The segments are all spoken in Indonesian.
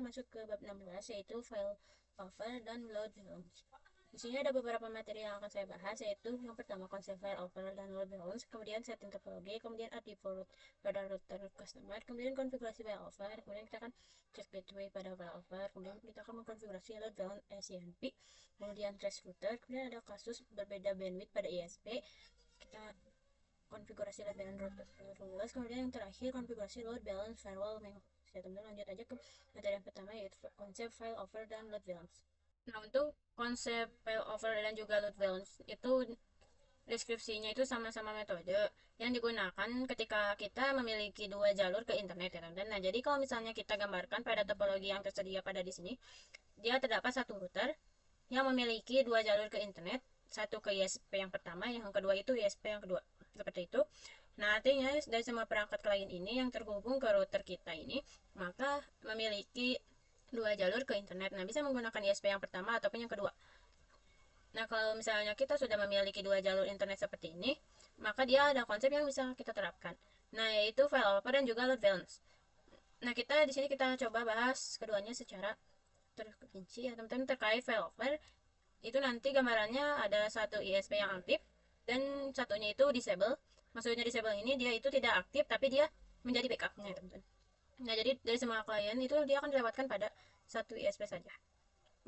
masuk ke bab 16, yaitu file over dan load balance. Di sini ada beberapa materi yang akan saya bahas, yaitu yang pertama konsep file over dan load balance, kemudian setting topologi, kemudian add default pada router customer, kemudian konfigurasi file over, kemudian kita akan cek gateway pada file over, kemudian kita akan mengkonfigurasi load balance SCMP, kemudian trace router, kemudian ada kasus berbeda bandwidth pada ISP, kita konfigurasi load balance rules, kemudian yang terakhir konfigurasi load balance firewall main. Saya teman lanjut aja ke materi yang pertama, yaitu konsep file over dan load balance. Nah, untuk konsep file over dan juga load balance itu deskripsinya itu sama-sama metode yang digunakan ketika kita memiliki dua jalur ke internet ya teman-teman. Nah, jadi kalau misalnya kita gambarkan pada topologi yang tersedia pada di sini, dia terdapat satu router yang memiliki dua jalur ke internet, satu ke ISP yang pertama, yang kedua itu ISP yang kedua, seperti itu. Nah, artinya dari semua perangkat klien ini yang terhubung ke router kita ini, maka memiliki dua jalur ke internet. Nah, bisa menggunakan ISP yang pertama ataupun yang kedua. Nah, kalau misalnya kita sudah memiliki dua jalur internet seperti ini, maka dia ada konsep yang bisa kita terapkan. Nah, yaitu file over dan juga load balance. Nah, kita di sini kita coba bahas keduanya secara terperinci ya teman-teman. Terkait file over, itu nanti gambarannya ada satu ISP yang aktif dan satunya itu disable. Maksudnya disable ini dia itu tidak aktif tapi dia menjadi backupnya ya teman-teman. Nah, jadi dari semua klien itu dia akan dilewatkan pada satu ISP saja.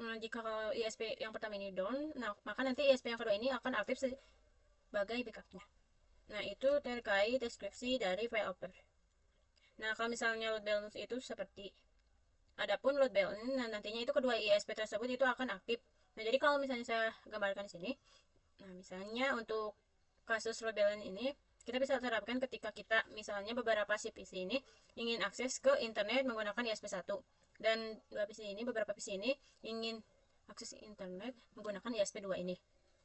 Nah, jika kalau ISP yang pertama ini down, nah maka nanti ISP yang kedua ini akan aktif sebagai backupnya. Nah, itu terkait deskripsi dari file over. Nah, kalau misalnya load balance itu seperti adapun load balance, nah nantinya itu kedua ISP tersebut itu akan aktif. Nah, jadi kalau misalnya saya gambarkan di sini, nah misalnya untuk kasus load balance ini kita bisa terapkan ketika kita misalnya beberapa si PC ini ingin akses ke internet menggunakan ISP1 dan dua PC ini, beberapa PC ini ingin akses internet menggunakan ISP2 ini.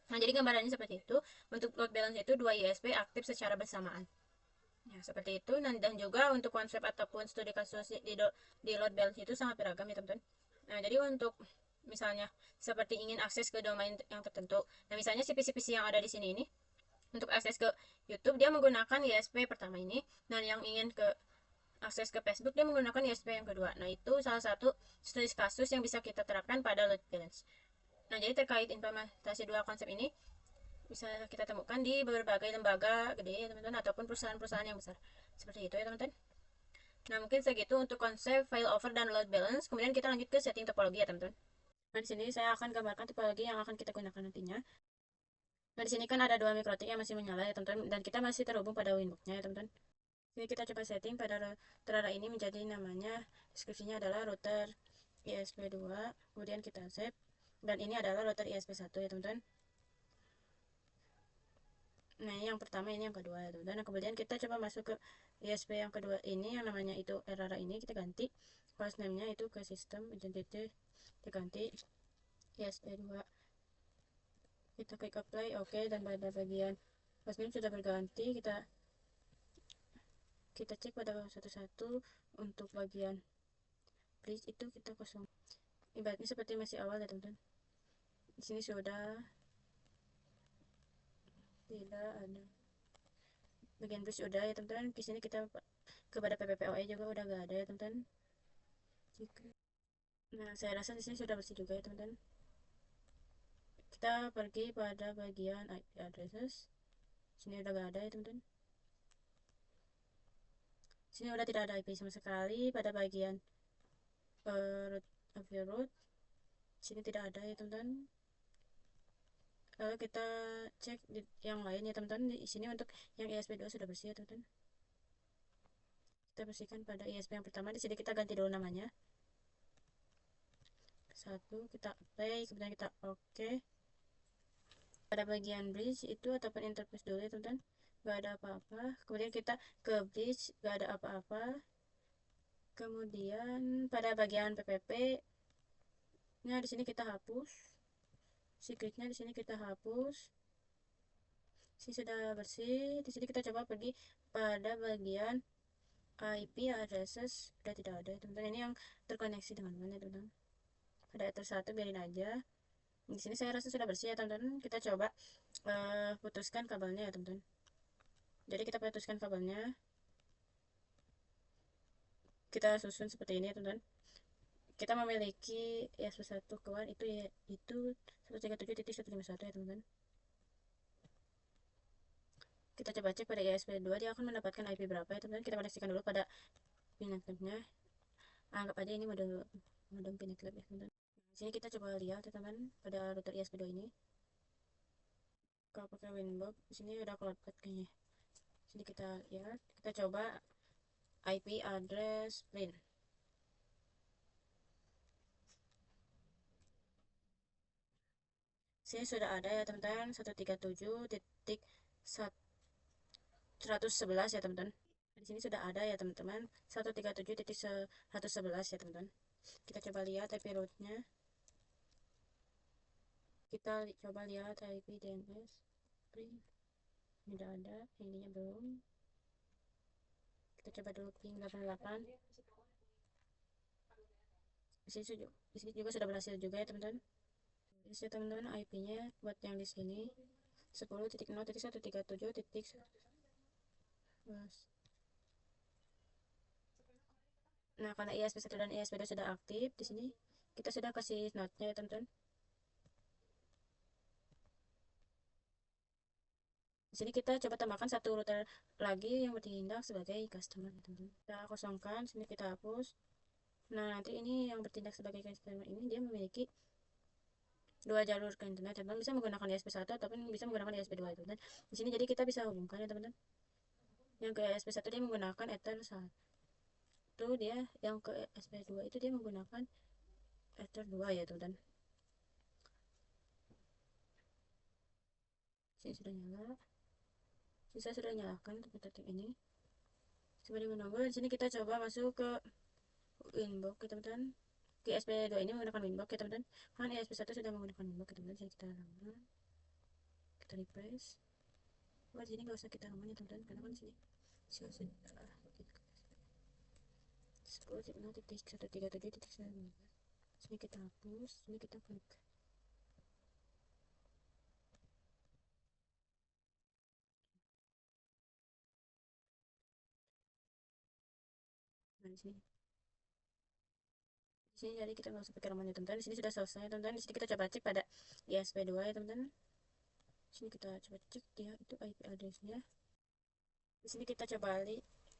Nah, jadi gambarannya seperti itu. Untuk load balance itu dua ISP aktif secara bersamaan. Ya, seperti itu. Dan juga untuk konsep ataupun studi kasus di load balance itu sangat beragam ya teman-teman. Nah, jadi untuk misalnya seperti ingin akses ke domain yang tertentu. Nah, misalnya si PC-PC yang ada di sini ini untuk akses ke YouTube dia menggunakan ISP pertama ini, dan yang ingin ke akses ke Facebook dia menggunakan ISP yang kedua. Nah, itu salah satu studi kasus yang bisa kita terapkan pada load balance. Nah, jadi terkait implementasi dua konsep ini bisa kita temukan di berbagai lembaga gede ya teman-teman, ataupun perusahaan-perusahaan yang besar. Seperti itu ya teman-teman. Nah, mungkin segitu untuk konsep file over dan load balance. Kemudian kita lanjut ke setting topologi ya teman-teman. Nah, di sini saya akan gambarkan topologi yang akan kita gunakan nantinya. Nah, di sini kan ada dua mikrotik yang masih menyala ya teman-teman, dan kita masih terhubung pada Winbox-nya ya teman-teman. Jadi kita coba setting pada router ini menjadi namanya, deskripsinya adalah router ISP2, kemudian kita save, dan ini adalah router ISP1 ya teman-teman. Nah, ini yang pertama, ini yang kedua ya teman-teman. Nah, kemudian kita coba masuk ke ISP yang kedua ini, yang namanya itu RARA ini, kita ganti host name-nya itu ke sistem identity, diganti ISP2. Kita klik apply, oke, dan pada bagian hostname sudah berganti. Kita cek pada satu-satu. Untuk bagian bridge itu kita kosong, ibaratnya seperti masih awal ya teman-teman. Di sini sudah tidak ada bagian bridge, sudah ya teman-teman. Di sini kita kepada PPPoE juga udah gak ada ya teman-teman. Nah, saya rasa di sini sudah bersih juga ya teman-teman. Kita pergi pada bagian IP addresses. Sini udah gak ada ya teman-teman. Sini udah tidak ada IP sama sekali. Pada bagian root of your root, sini tidak ada ya teman-teman. Lalu kita cek di yang lain ya teman-teman. Di sini untuk yang ISP2 sudah bersih ya teman-teman. Kita bersihkan pada ISP yang pertama. Di sini kita ganti dulu namanya. Satu, kita play, kemudian kita oke. Pada bagian bridge itu ataupun interface dulu ya teman-teman. Gak ada apa-apa. Kemudian kita ke bridge, gak ada apa-apa. Kemudian pada bagian PPP, nah di sini kita hapus. Secretnya di sini kita hapus. Sini sudah bersih. Di sini kita coba pergi pada bagian IP addresses, sudah tidak ada teman-teman. Ini yang terkoneksi dengan mana teman-teman. Ada ether 1, biarin aja. Di sini saya rasa sudah bersih ya teman-teman. Kita coba putuskan kabelnya ya teman-teman. Jadi kita putuskan kabelnya, kita susun seperti ini ya teman-teman. kita memiliki ISP1 kawan itu ya itu 137.151 ya teman-teman. Kita coba cek pada ISP2 dia akan mendapatkan IP berapa ya teman-teman. Kita koneksikan dulu pada pinetnya. Anggap aja ini modem pinet lab ya teman-teman. Di sini kita coba lihat ya teman pada router ISP2 ini. Kalau pakai Winbox di sini udah cloudpad kayaknya. Sini kita lihat, kita coba IP address print. Sini sudah ada ya teman-teman 137.111 ya teman-teman. Di sini sudah ada ya teman-teman 137.111 ya teman-teman. Kita coba lihat IP rootnya. Kita coba lihat IP DNS print. Ini udah ada, ininya belum. Kita coba dulu ping 88. Di sini juga sudah berhasil juga ya teman-teman. Di sini teman-teman IP-nya buat yang di sini 10.0.137.11. Nah, karena ISP1 dan ISP2 sudah aktif di sini, kita sudah kasih note-nya ya teman-teman. Di sini kita coba tambahkan satu router lagi yang bertindak sebagai customer ya teman-teman. Kita kosongkan, sini kita hapus. Nah, nanti ini yang bertindak sebagai customer ini dia memiliki dua jalur ke internet. Teman-teman bisa menggunakan ISP1 ataupun bisa menggunakan ISP2 ya teman-teman. Di sini jadi kita bisa hubungkan ya teman-teman. Yang ke ISP1 dia menggunakan Ether 1, dia yang ke ISP2 itu dia menggunakan Ether 2 ya teman-teman. Sini sudah nyala. Saya sudah nyalakan detik ini. Seperti menunggu, di sini kita coba masuk ke Winbox ya teman-teman. Di ISP2 ini menggunakan Winbox ya teman-teman. Kan ISP1 sudah menggunakan Winbox ya teman-teman. Sini kita lama, kita refresh. Wah, di sini nggak usah kita aman ya teman-teman, karena kan sini sudah 10.0.137.19. Sini kita hapus, sini kita klik. Nah, di sini. Di sini jadi kita nggak usah pakai raman ya teman-teman. Di sini sudah selesai teman-teman. Di sini kita coba cek pada ISP2 ya teman-teman. Di sini kita coba cek dia itu IP addressnya. Di sini kita coba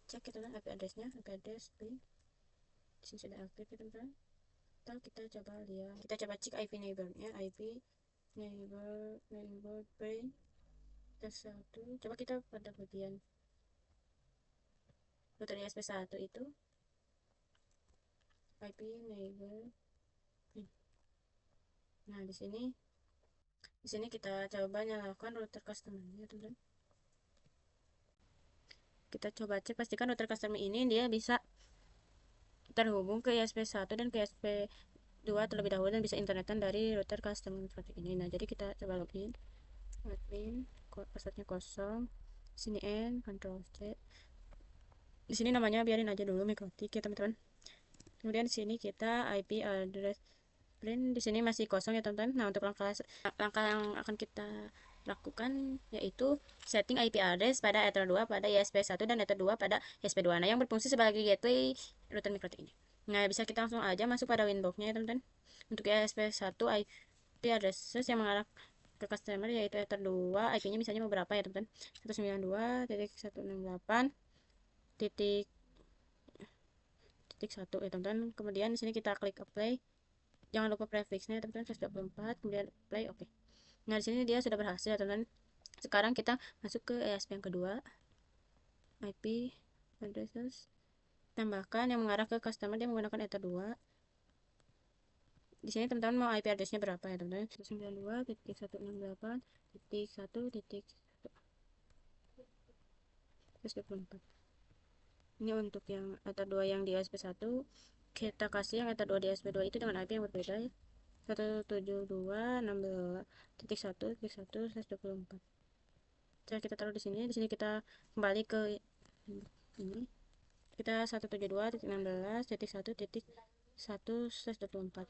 cek ya teman-teman IP addressnya, IP address di sini sudah aktif ya teman-teman. Kita coba lihat, kita coba cek IP neighbornya, IP neighbor brain test 1. Coba kita pada bagian router ISP1 itu IP neighbor. Nah, di sini kita coba nyalakan router customer-nya teman-teman. Kita coba cek pastikan router customer ini dia bisa terhubung ke ISP1 dan ke ISP2 terlebih dahulu dan bisa internetan dari router customer seperti ini. Nah, jadi kita coba login, admin, passwordnya kosong, sini N, Ctrl C. Di sini namanya biarin aja dulu mikrotik ya teman-teman. Kemudian di sini kita IP address print di sini masih kosong ya teman-teman. Nah, untuk langkah yang akan kita lakukan yaitu setting IP address pada Ether 2 pada ISP1 dan Ether 2 pada ISP2. Nah, yang berfungsi sebagai gateway router mikrotik ini. Nah, bisa kita langsung aja masuk pada Winbox-nya ya teman-teman. Untuk ISP1 IP addresses yang mengarah ke customer yaitu Ether 2, IP-nya misalnya beberapa ya teman-teman. 192.168 titik 1 ya teman-teman. Kemudian di sini kita klik apply. Jangan lupa prefixnya teman-teman 124, kemudian play oke. Nah, di sini dia sudah berhasil ya teman-teman. Sekarang kita masuk ke ESP yang kedua, IP addresses. Tambahkan yang mengarah ke customer dia menggunakan Ether 2. Di sini teman-teman mau IP addressnya berapa ya teman-teman? 192.168.1.124. Ini untuk yang Ether 2 yang di ESP1. Kita kasih yang Ether 2 di ESP2 itu dengan IP yang berbeda ya. 172.16.1.1.124. Jadi kita taruh di sini. Di sini kita kembali ke ini. Kita 172.16.1.1.1/24.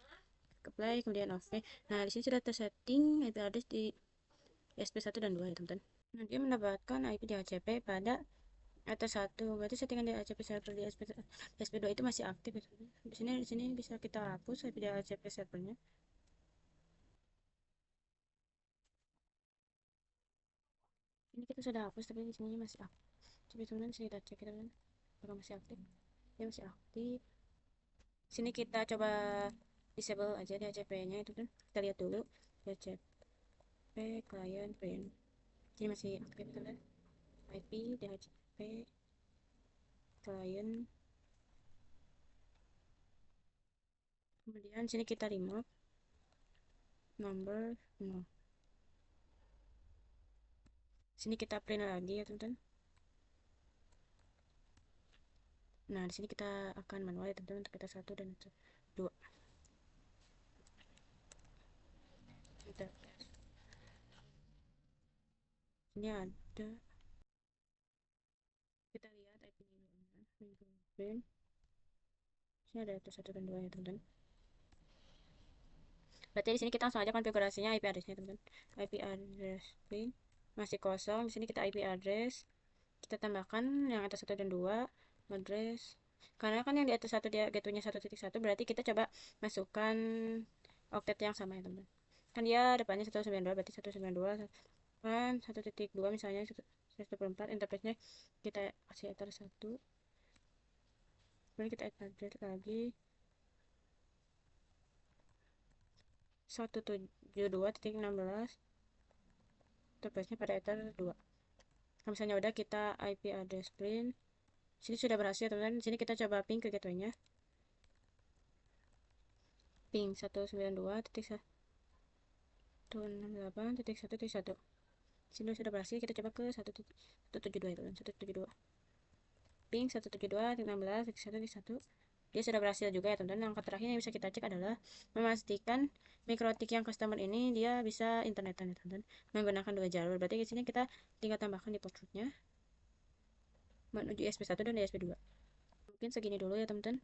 Apply kemudian oke. Nah, di sini sudah tersetting IP address di SP1 dan 2 ya teman-teman. Nah, dia mendapatkan IP DHCP pada atau satu, berarti settingan DHCP server di SP2 itu masih aktif ya. Di sini bisa kita hapus DHCP servernya. Ini kita sudah hapus tapi di sini masih aktif. Coba teman sini kita cek teman, apakah masih aktif? Ya masih aktif. Sini kita coba disable aja DHCP-nya itu kan. Kita lihat dulu DHCP client print. Ini masih aktif teman. IP DHCP client. Kemudian sini kita remove number 0. Sini kita print lagi ya teman-teman. Nah, di sini kita akan manual ya teman-teman, untuk kita satu dan dua. Kita ini ada, kita lihat IP-nya print. Sini ada itu satu dan dua ya teman-teman. Berarti di sini kita langsung aja konfigurasinya IP address-nya teman-teman. IP address print masih kosong. Di sini kita IP address kita tambahkan yang atas satu dan dua address. Karena kan yang di atas satu dia gateway-nya 1.1, berarti kita coba masukkan octet yang sama ya teman-teman. Kan dia depannya 192, berarti 192 kan 1.2 misalnya 124, interface-nya kita kasih enter 1. Kemudian kita add address lagi 172.16, interface-nya pada ether 2. Kalau misalnya udah, kita IP address print. Sini sudah berhasil teman-teman. Sini kita coba ping ke gateway-nya. Ping 192.168.1.1. Sini sudah berhasil, kita coba ke 172 itu kan, 172. Ping 172.16.1.1. Dia sudah berhasil juga ya teman-teman. Langkah terakhir yang bisa kita cek adalah memastikan mikrotik yang customer ini dia bisa internetan ya teman-teman, menggunakan 2 jalur. Berarti di sini kita tinggal tambahkan di port root-nya menuju ESP1 dan ESP2. Mungkin segini dulu ya teman-teman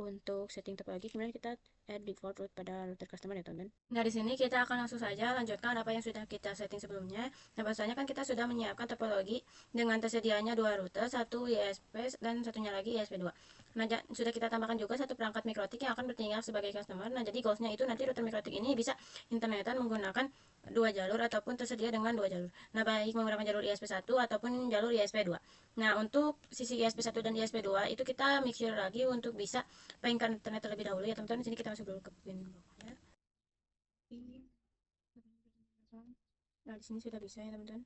untuk setting topologi. Kemudian kita add default root pada router customer ya teman-teman. Nah, di sini kita akan langsung saja lanjutkan apa yang sudah kita setting sebelumnya. Nah, bahwasanya kan kita sudah menyiapkan topologi dengan tersedianya 2 router, satu ISP dan satunya lagi ISP2. Nah, sudah kita tambahkan juga satu perangkat mikrotik yang akan bertindak sebagai customer. Nah, jadi goalsnya itu nanti router mikrotik ini bisa internetan menggunakan 2 jalur ataupun tersedia dengan 2 jalur. Nah, baik menggunakan jalur ISP1 ataupun jalur ISP2. Nah, untuk sisi ISP1 dan ISP2 itu kita make sure lagi untuk bisa painkan internet terlebih dahulu ya teman-teman. Di sini kita masuk dulu ke pin bloknya. Nah, di sini sudah bisa ya teman-teman.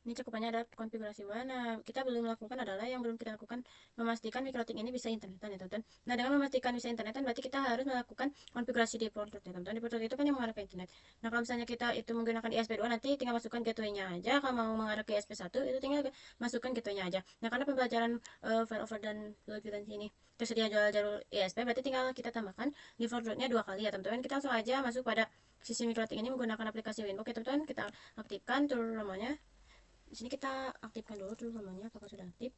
Ini cakupannya ada konfigurasi mana. Kita belum melakukan adalah yang belum kita lakukan memastikan mikrotik ini bisa internetan ya teman-teman. Nah, dengan memastikan bisa internetan berarti kita harus melakukan konfigurasi di port root ya teman-teman. Di port root itu kan yang mengarah ke internet. Nah, kalau misalnya kita itu menggunakan ISP2 nanti tinggal masukkan gateway-nya aja. Kalau mau mengarah ke ISP1 itu tinggal masukkan gateway-nya aja. Nah, karena pembelajaran failover dan load balancer ini tersedia jalur ISP berarti tinggal kita tambahkan default root-nya 2 kali ya teman-teman. Kita langsung aja masuk pada sisi mikrotik ini menggunakan aplikasi Winbox ya teman-teman. Kita aktifkan tool namanya. Di sini kita aktifkan dulu namanya apakah sudah aktif.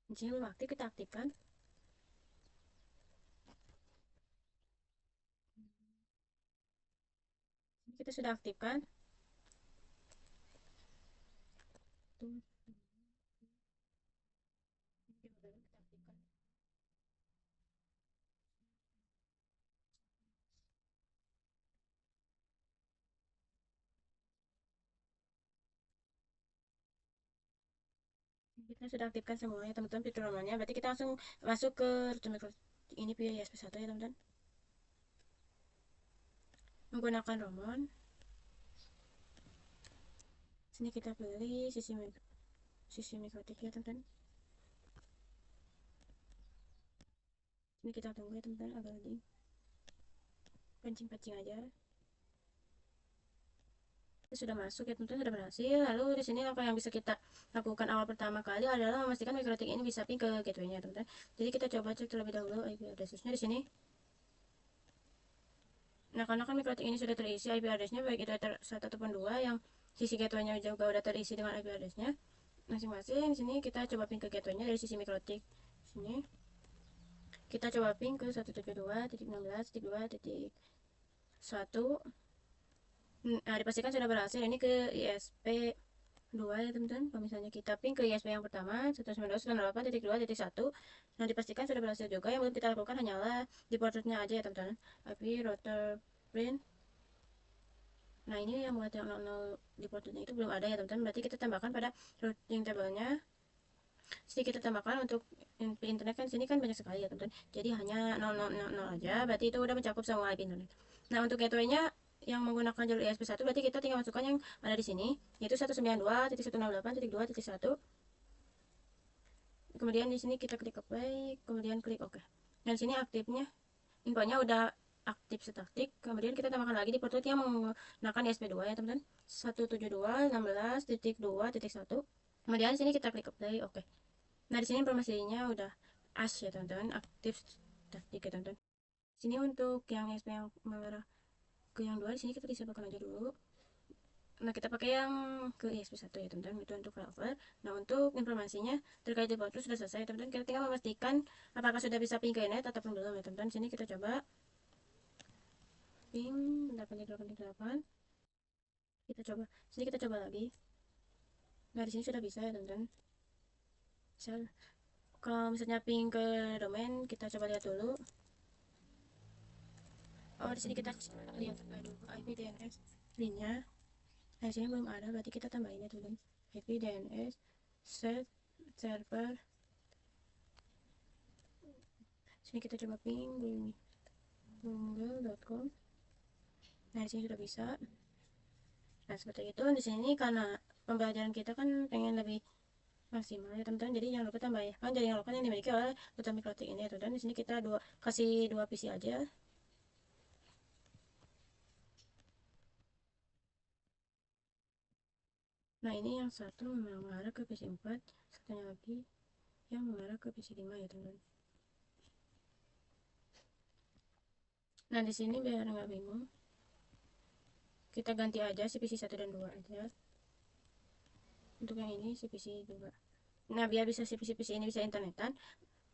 Di sini belum aktif, kita aktifkan. Kita sudah aktifkan. Kita sudah aktifkan semuanya teman-teman fitur namanya. Berarti kita langsung masuk ke ini via ISP1 ya teman-teman. Menggunakan Romon. Sini kita pilih sisi mikrotik ya teman-teman. Ini kita tunggu ya teman-teman agak lagi. Pancing-pancing aja. Sudah masuk ya teman-teman, sudah berhasil. Lalu di sini apa yang bisa kita lakukan awal pertama kali adalah memastikan mikrotik ini bisa ping ke gateway-nya teman-teman. Jadi kita coba cek terlebih dahulu IP address-nya di sini. Nah, karena kan mikrotik ini sudah terisi IP address-nya baik itu ether 1 ataupun 2 yang sisi gateway-nya juga udah terisi dengan IP address-nya masing-masing. Di sini kita coba ping ke gateway-nya dari sisi mikrotik. Sini kita coba ping ke 172.16.2.1 Dipastikan sudah berhasil ini ke ISP 2 ya teman-teman. Kalau misalnya kita ping ke ISP yang pertama 192.168.2.1, nah dipastikan sudah berhasil juga. Yang belum kita lakukan hanyalah di portnya aja ya teman-teman, IP router print. Nah ini yang buat yang 00 di portnya itu belum ada ya teman-teman, berarti kita tambahkan pada routing tabelnya. Jadi kita tambahkan untuk internet kan sini kan banyak sekali ya teman-teman, jadi hanya 0000 aja, berarti itu udah mencakup semua IP internet. Nah untuk gateway-nya yang menggunakan jalur ISP1 berarti kita tinggal masukkan yang ada di sini, yaitu 192.168.2.1. Kemudian di sini kita klik apply, kemudian klik OK. Dan sini aktifnya infonya udah aktif statik. Kemudian kita tambahkan lagi di port yang menggunakan ISP2 ya teman-teman, 172.16.2.1. Kemudian di sini kita klik apply, OK. Nah di sini informasinya udah as ya teman-teman, aktif statik ya teman-teman. Sini untuk yang ISP yang mengarah ke yang 2, di sini kita disebutkan aja dulu. Nah kita pakai yang ke ISP1 ya teman-teman, itu untuk file. Nah untuk informasinya terkait default itu sudah selesai teman-teman, kita tinggal memastikan apakah sudah bisa ping ke net ataupun belum ya teman-teman. Sini kita coba ping 8.8.8, kita coba sini, kita coba lagi. Nah di sini sudah bisa ya teman-teman. Kalau misalnya ping ke domain, kita coba lihat dulu. Oh di sini kita lihat dulu IP DNS nya. Nah di sini belum ada, berarti kita tambahin ya teman-teman, IP DNS set server. Sini kita coba ping google.com. Nah di sini sudah bisa. Nah seperti itu. Di sini karena pembelajaran kita kan pengen lebih maksimal ya teman-teman, jadi jangan lupa tambahkan jaringan lokal yang dimiliki oleh router mikrotik ini ya teman-teman. Di sini kita kasih dua PC aja. Nah ini yang satu mengarah ke PC 4, satunya lagi yang mengarah ke PC 5 ya teman-teman. Nah di sini biar nggak bingung, kita ganti aja si PC 1 dan 2 aja. Untuk yang ini si PC 2. Nah biar bisa si PC ini bisa internetan,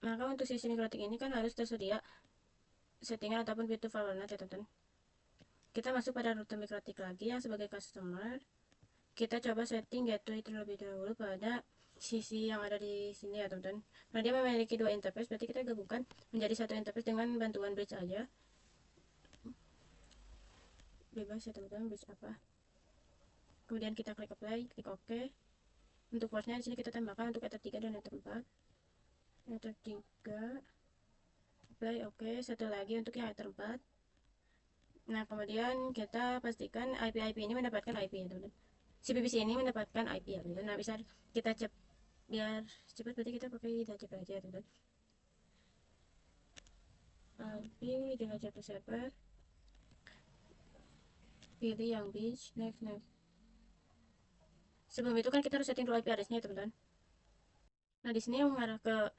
maka untuk sisi mikrotik ini kan harus tersedia settingan ataupun fitur VLANet ya teman-teman. Kita masuk pada router mikrotik lagi yang sebagai customer. Kita coba setting gateway terlebih dahulu pada sisi yang ada di sini ya teman-teman. Nah dia memiliki dua interface, berarti kita gabungkan menjadi satu interface dengan bantuan bridge aja. Bebas ya teman-teman, bridge apa. Kemudian kita klik apply, klik OK. Untuk portnya di sini kita tambahkan untuk Ether 3 dan Ether 4. Ether 3, apply OK. Satu lagi untuk yang Ether 4. Nah kemudian kita pastikan IP ini mendapatkan IP ya teman-teman. Si BBC ini mendapatkan IP ya teman-teman. Nah bisa kita biar cepat, berarti kita pakai DHCP aja ya teman-teman. IP DHCP server, pilih yang beach, next. Sebelum itu kan kita harus setting dulu IP address-nya ya teman-teman. Nah di sini yang mengarah ke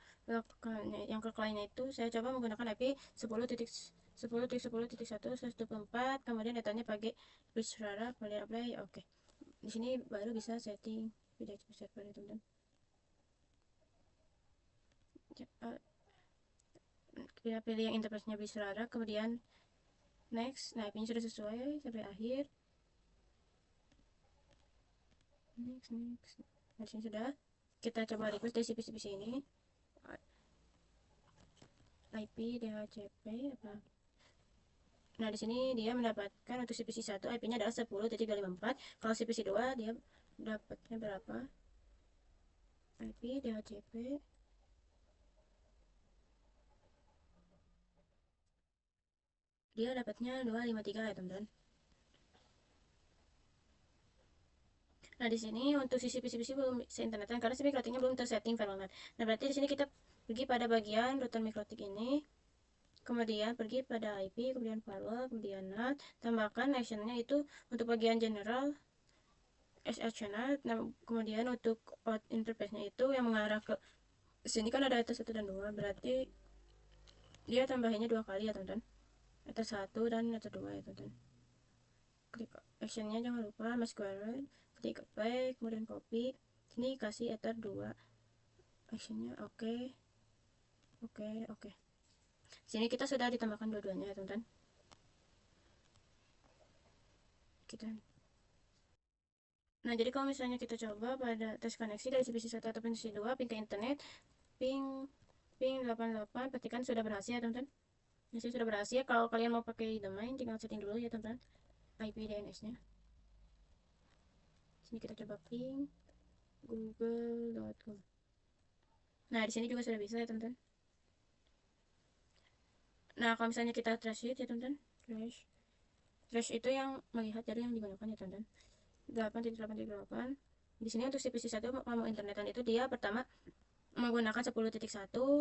yang ke kliennya itu saya coba menggunakan IP 10.10.10.1/124, kemudian datanya pakai bridge rara, kemudian apply. Oke. Di sini baru bisa setting DHCP server ya teman-teman. Kita pilih yang interface-nya bridge rara, kemudian next. Nah IP-nya sudah sesuai sampai akhir. Next. Nah di sini sudah. Kita coba request dari CPC ini. IP DHCP apa? Nah, di sini dia mendapatkan untuk CPC 1 IP-nya adalah 10.54. Kalau CPC 2 dia dapatnya berapa? IP DHCP dia dapatnya 253 ya, teman-teman. Nah, di sini untuk sisi PC belum bisa internetan karena si mikrotiknya belum tersetting VLANet. Nah, berarti di sini kita pergi pada bagian router mikrotik ini. Kemudian pergi pada IP, kemudian firewall, kemudian NAT, tambahkan actionnya itu untuk bagian general SL channel. Nah, kemudian untuk out interface-nya itu yang mengarah ke sini kan ada ether 1 dan 2, berarti dia tambahinnya dua kali ya teman-teman, ether 1 dan ether 2 ya teman-teman. Klik actionnya jangan lupa mas square, klik apply, kemudian copy, sini kasih ether 2 actionnya. Oke. Sini kita sudah ditambahkan dua-duanya ya teman-teman. kita. Nah, jadi kalau misalnya kita coba pada tes koneksi dari si PC1 atau PC2 ping ke internet, ping ping 88 pastikan sudah berhasil ya teman-teman. Ini sudah berhasil. Kalau kalian mau pakai domain tinggal setting dulu ya teman-teman IP DNS-nya. Sini kita coba ping google.com. Nah, di sini juga sudah bisa ya teman-teman. Nah, kalau misalnya kita trash it ya teman-teman, trash itu yang melihat jalur yang digunakan ya teman-teman. 8.8.8. Di sini untuk CPC1 mau internetan itu dia pertama menggunakan 10.1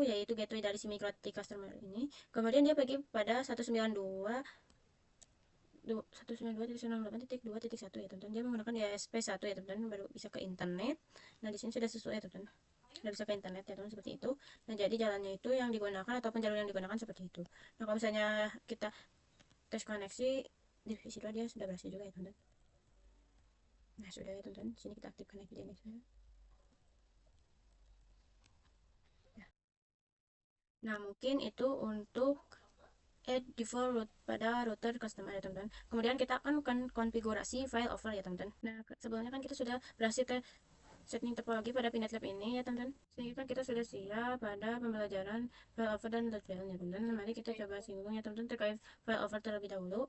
yaitu gateway dari si MikroTik customer ini. Kemudian dia pergi pada 192.192.168.2.1 ya teman-teman. Dia menggunakan ISP1 ya teman-teman, baru bisa ke internet. Nah, di sini sudah sesuai ya teman-teman. Sudah bisa ke internet ya teman, seperti itu. Nah, jadi jalannya itu yang digunakan ataupun jalur yang digunakan seperti itu. Nah, kalau misalnya kita tes koneksi di divisi 2 dia sudah berhasil juga ya teman-teman. Nah, sudah ya teman-teman. Sini kita aktifkan IP DNS. Nah, mungkin itu untuk add default root pada router customer ya teman-teman. Kemudian kita akan konfigurasi file over ya teman-teman. Nah, sebelumnya kan kita sudah berhasil ke setting topologi pada Pinet Lab ini ya teman-teman. Sehingga kan kita sudah siap pada pembelajaran file over dan load file-nya teman-teman. Nah, mari kita coba singgung ya teman-teman terkait file over terlebih dahulu.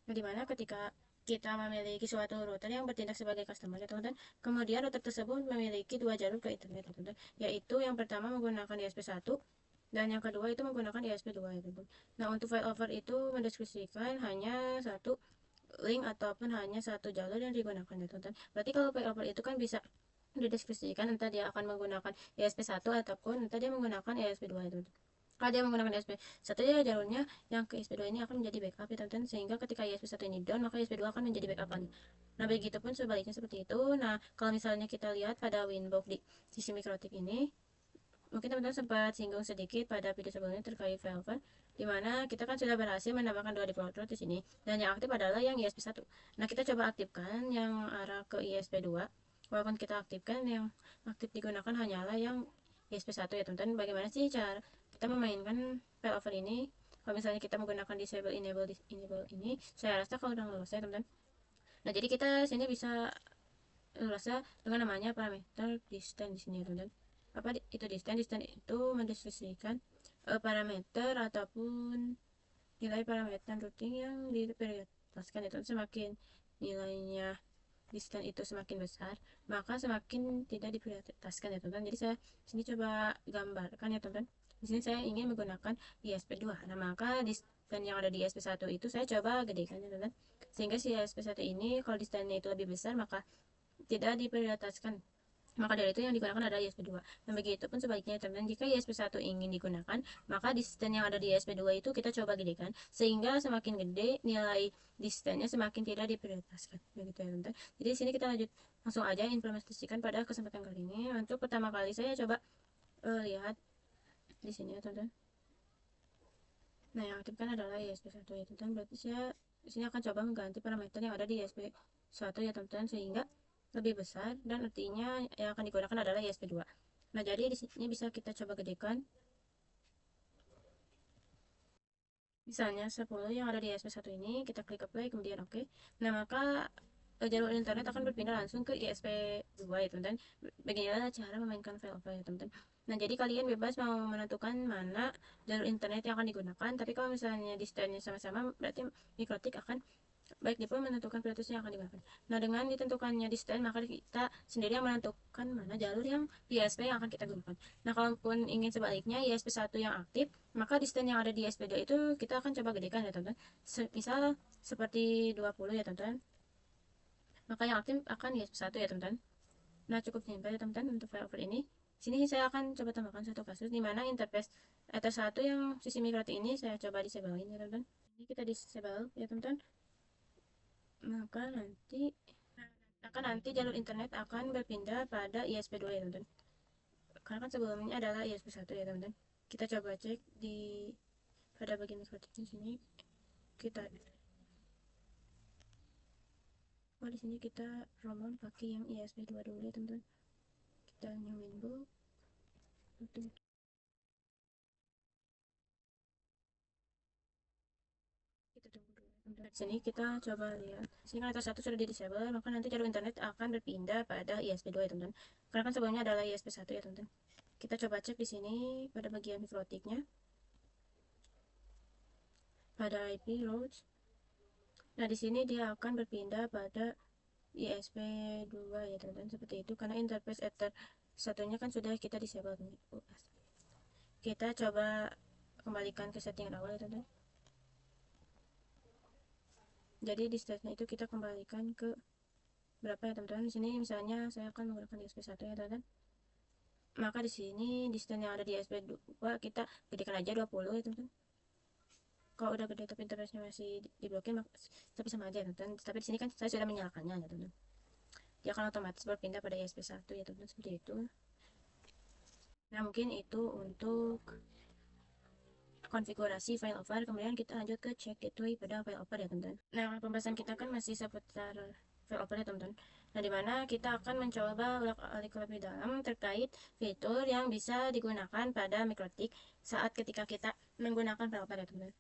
Nah, dimana ketika kita memiliki suatu router yang bertindak sebagai customer ya teman-teman, kemudian router tersebut memiliki dua jalur ke internet ya teman-teman, yaitu yang pertama menggunakan ISP1 dan yang kedua itu menggunakan ISP2 ya teman-teman. Nah, untuk file over itu mendeskripsikan hanya satu link ataupun hanya satu jalur yang digunakan ya teman-teman. Berarti kalau file over itu kan bisa dideskripsikan entah dia akan menggunakan ISP1 ataupun entah dia menggunakan ISP2 ya teman-teman. Kalau dia menggunakan ISP1 ya jalurnya yang ke ISP2 ini akan menjadi backup ya teman-teman, sehingga ketika ISP1 ini down maka ISP2 akan menjadi backup-nya. Nah, begitupun sebaliknya seperti itu. Nah, kalau misalnya kita lihat pada Winbox di sisi MikroTik ini, mungkin teman-teman sempat singgung sedikit pada video sebelumnya terkait file dimana kita kan sudah berhasil menambahkan dua default root di sini, dan yang aktif adalah yang ISP1. Nah, kita coba aktifkan yang arah ke ISP2. Walaupun kita aktifkan, yang aktif digunakan hanyalah yang ISP1 ya teman-teman. Bagaimana sih cara kita memainkan file over ini? Kalau misalnya kita menggunakan disable enable ini, saya rasa kalau udah selesai teman-teman. Nah, jadi kita sini bisa rasa dengan namanya parameter distance di sini ya teman-teman. Apa itu distance itu mendeskripsikan parameter ataupun nilai parameter routing yang diprioritaskan itu. Semakin nilainya distance itu semakin besar, maka semakin tidak diprioritaskan ya teman-teman. Jadi saya sini coba gambarkan ya teman-teman. Di sini saya ingin menggunakan ISP2. Nah, maka distance yang ada di ISP1 itu saya coba gedekan ya teman-teman, sehingga si ISP1 ini kalau distance-nya itu lebih besar maka tidak diprioritaskan, maka dari itu yang digunakan adalah ISP2. Dan begitu pun sebaliknya teman-teman, jika ISP1 ingin digunakan, maka distance yang ada di ISP2 itu kita coba gedekan, sehingga semakin gede nilai distance-nya semakin tidak diprioritaskan. Begitu ya teman-teman. Jadi di sini kita lanjut langsung aja implementasikan pada kesempatan kali ini. Untuk pertama kali saya coba lihat di sini ya teman-teman. Nah, yang aktifkan adalah ISP1 ya teman-teman. Berarti saya di sini akan coba mengganti parameter yang ada di ISP1 ya teman-teman, sehingga lebih besar, dan artinya yang akan digunakan adalah ISP2. Nah, jadi di sini bisa kita coba gedekan. Misalnya 10 yang ada di ISP1 ini, kita klik apply, kemudian oke. Nah, maka jalur internet akan berpindah langsung ke ISP2 ya teman-teman. Beginilah cara memainkan file over ya teman-teman. Nah, jadi kalian bebas mau menentukan mana jalur internet yang akan digunakan, tapi kalau misalnya distance-nya sama-sama, berarti MikroTik akan baik dia pun menentukan prioritas yang akan digunakan. Nah, dengan ditentukannya distance, maka kita sendiri yang menentukan mana jalur yang ISP yang akan kita gunakan. Nah, kalaupun ingin sebaliknya ISP1 yang aktif, maka distance yang ada di ISP2 itu kita akan coba gedekan ya teman-teman. Misal seperti 20 ya teman-teman. Maka yang aktif akan ISP1 ya teman-teman. Nah, cukup simpel ya teman-teman untuk file over ini. Sini saya akan coba tambahkan satu kasus di mana interface Ether 1 yang sisi MikroTik ini saya coba disablein ya teman-teman. Ini kita disable ya teman-teman. Maka nanti jalur internet akan berpindah pada ISP2 ya teman-teman, karena kan sebelumnya adalah ISP1 ya teman-teman. Kita coba cek di pada bagian MikroTik di sini. Kita di sini kita rombong pakai yang ISP2 dulu ya teman-teman. Kita new window, kita tunggu dulu teman-teman. Sini kita coba lihat. Sini kan letter 1 sudah di disable, maka nanti jalur internet akan berpindah pada ISP2 ya teman-teman. Karena kan sebelumnya adalah ISP1 ya teman-teman. Kita coba cek di sini pada bagian mikrotiknya, pada IP routes. Nah, di sini dia akan berpindah pada ISP2 ya teman-teman, seperti itu karena interface ether satunya kan sudah kita disable. Kita coba kembalikan ke settingan awal ya teman-teman. Jadi di stage-nya itu kita kembalikan ke berapa ya teman-teman. Di sini misalnya saya akan menggunakan ISP1 ya teman-teman. Maka di sini distance yang ada di ISP2 kita gedekan aja 20 ya teman-teman. Kalau udah gede tapi interface-nya masih diblokir tapi sama aja ya teman-teman. Tapi di sini kan saya sudah menyalakannya ya teman-teman. Dia akan otomatis berpindah pada ISP1 ya teman-teman, seperti itu. Nah, mungkin itu untuk konfigurasi file over. Kemudian kita lanjut ke check gateway pada file over ya teman-teman. Nah, pembahasan kita kan masih seputar file over ya teman-teman. Nah, dimana kita akan mencoba ulik-alik lebih dalam terkait fitur yang bisa digunakan pada mikrotik saat ketika kita menggunakan file over ya teman-teman.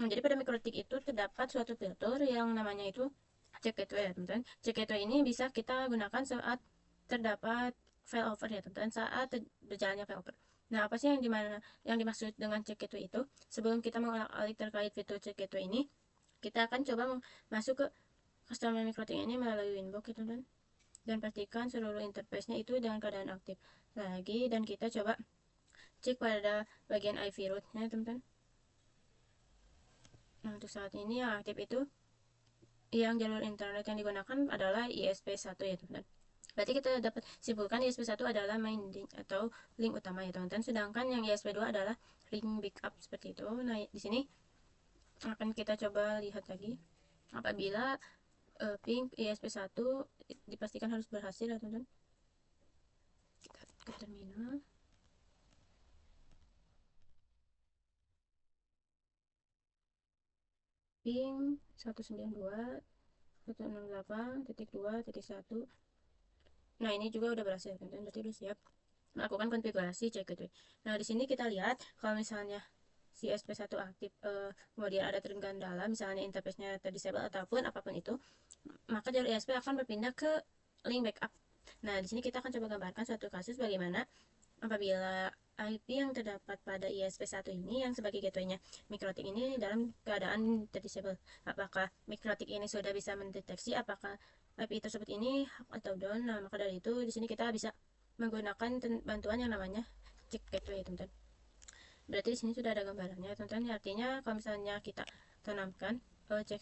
Jadi pada mikrotik itu terdapat suatu fitur yang namanya itu check gateway ya teman-teman. Check gateway ini bisa kita gunakan saat terdapat file over ya teman-teman, saat berjalannya file over. Nah, apa sih yang dimaksud dengan check gateway itu? Sebelum kita mengulik terkait fitur check gateway ini, kita akan coba masuk ke customer mikrotik ini melalui winbox ya teman-teman, dan pastikan seluruh interface-nya itu dengan keadaan aktif lagi, dan kita coba cek pada bagian IP route-nya teman-teman. Nah, untuk saat ini yang aktif itu yang jalur internet yang digunakan adalah ISP1 ya teman-teman. Berarti kita dapat simpulkan ISP1 adalah main link atau link utama ya teman-teman, sedangkan yang ISP2 adalah link backup seperti itu. Nah, di sini akan kita coba lihat lagi apabila ping ISP1 dipastikan harus berhasil ya teman-teman. Kita ke terminal. Ping 192.168.2.1. Nah, ini juga udah berhasil teman-teman, berarti udah siap melakukan konfigurasi check gateway. Nah, di sini kita lihat kalau misalnya si SP1 aktif, kemudian ada terkendala, misalnya interface-nya terdisable ataupun apapun itu, maka jalur ISP akan berpindah ke link backup. Nah, di sini kita akan coba gambarkan suatu kasus bagaimana apabila IP yang terdapat pada ISP1 ini yang sebagai gateway-nya mikrotik ini dalam keadaan terdisable. Apakah mikrotik ini sudah bisa mendeteksi apakah IP tersebut ini atau down? Nah, maka dari itu di sini kita bisa menggunakan bantuan yang namanya check gateway teman-teman. Berarti di sini sudah ada gambarannya teman-teman. Artinya kalau misalnya kita tanamkan check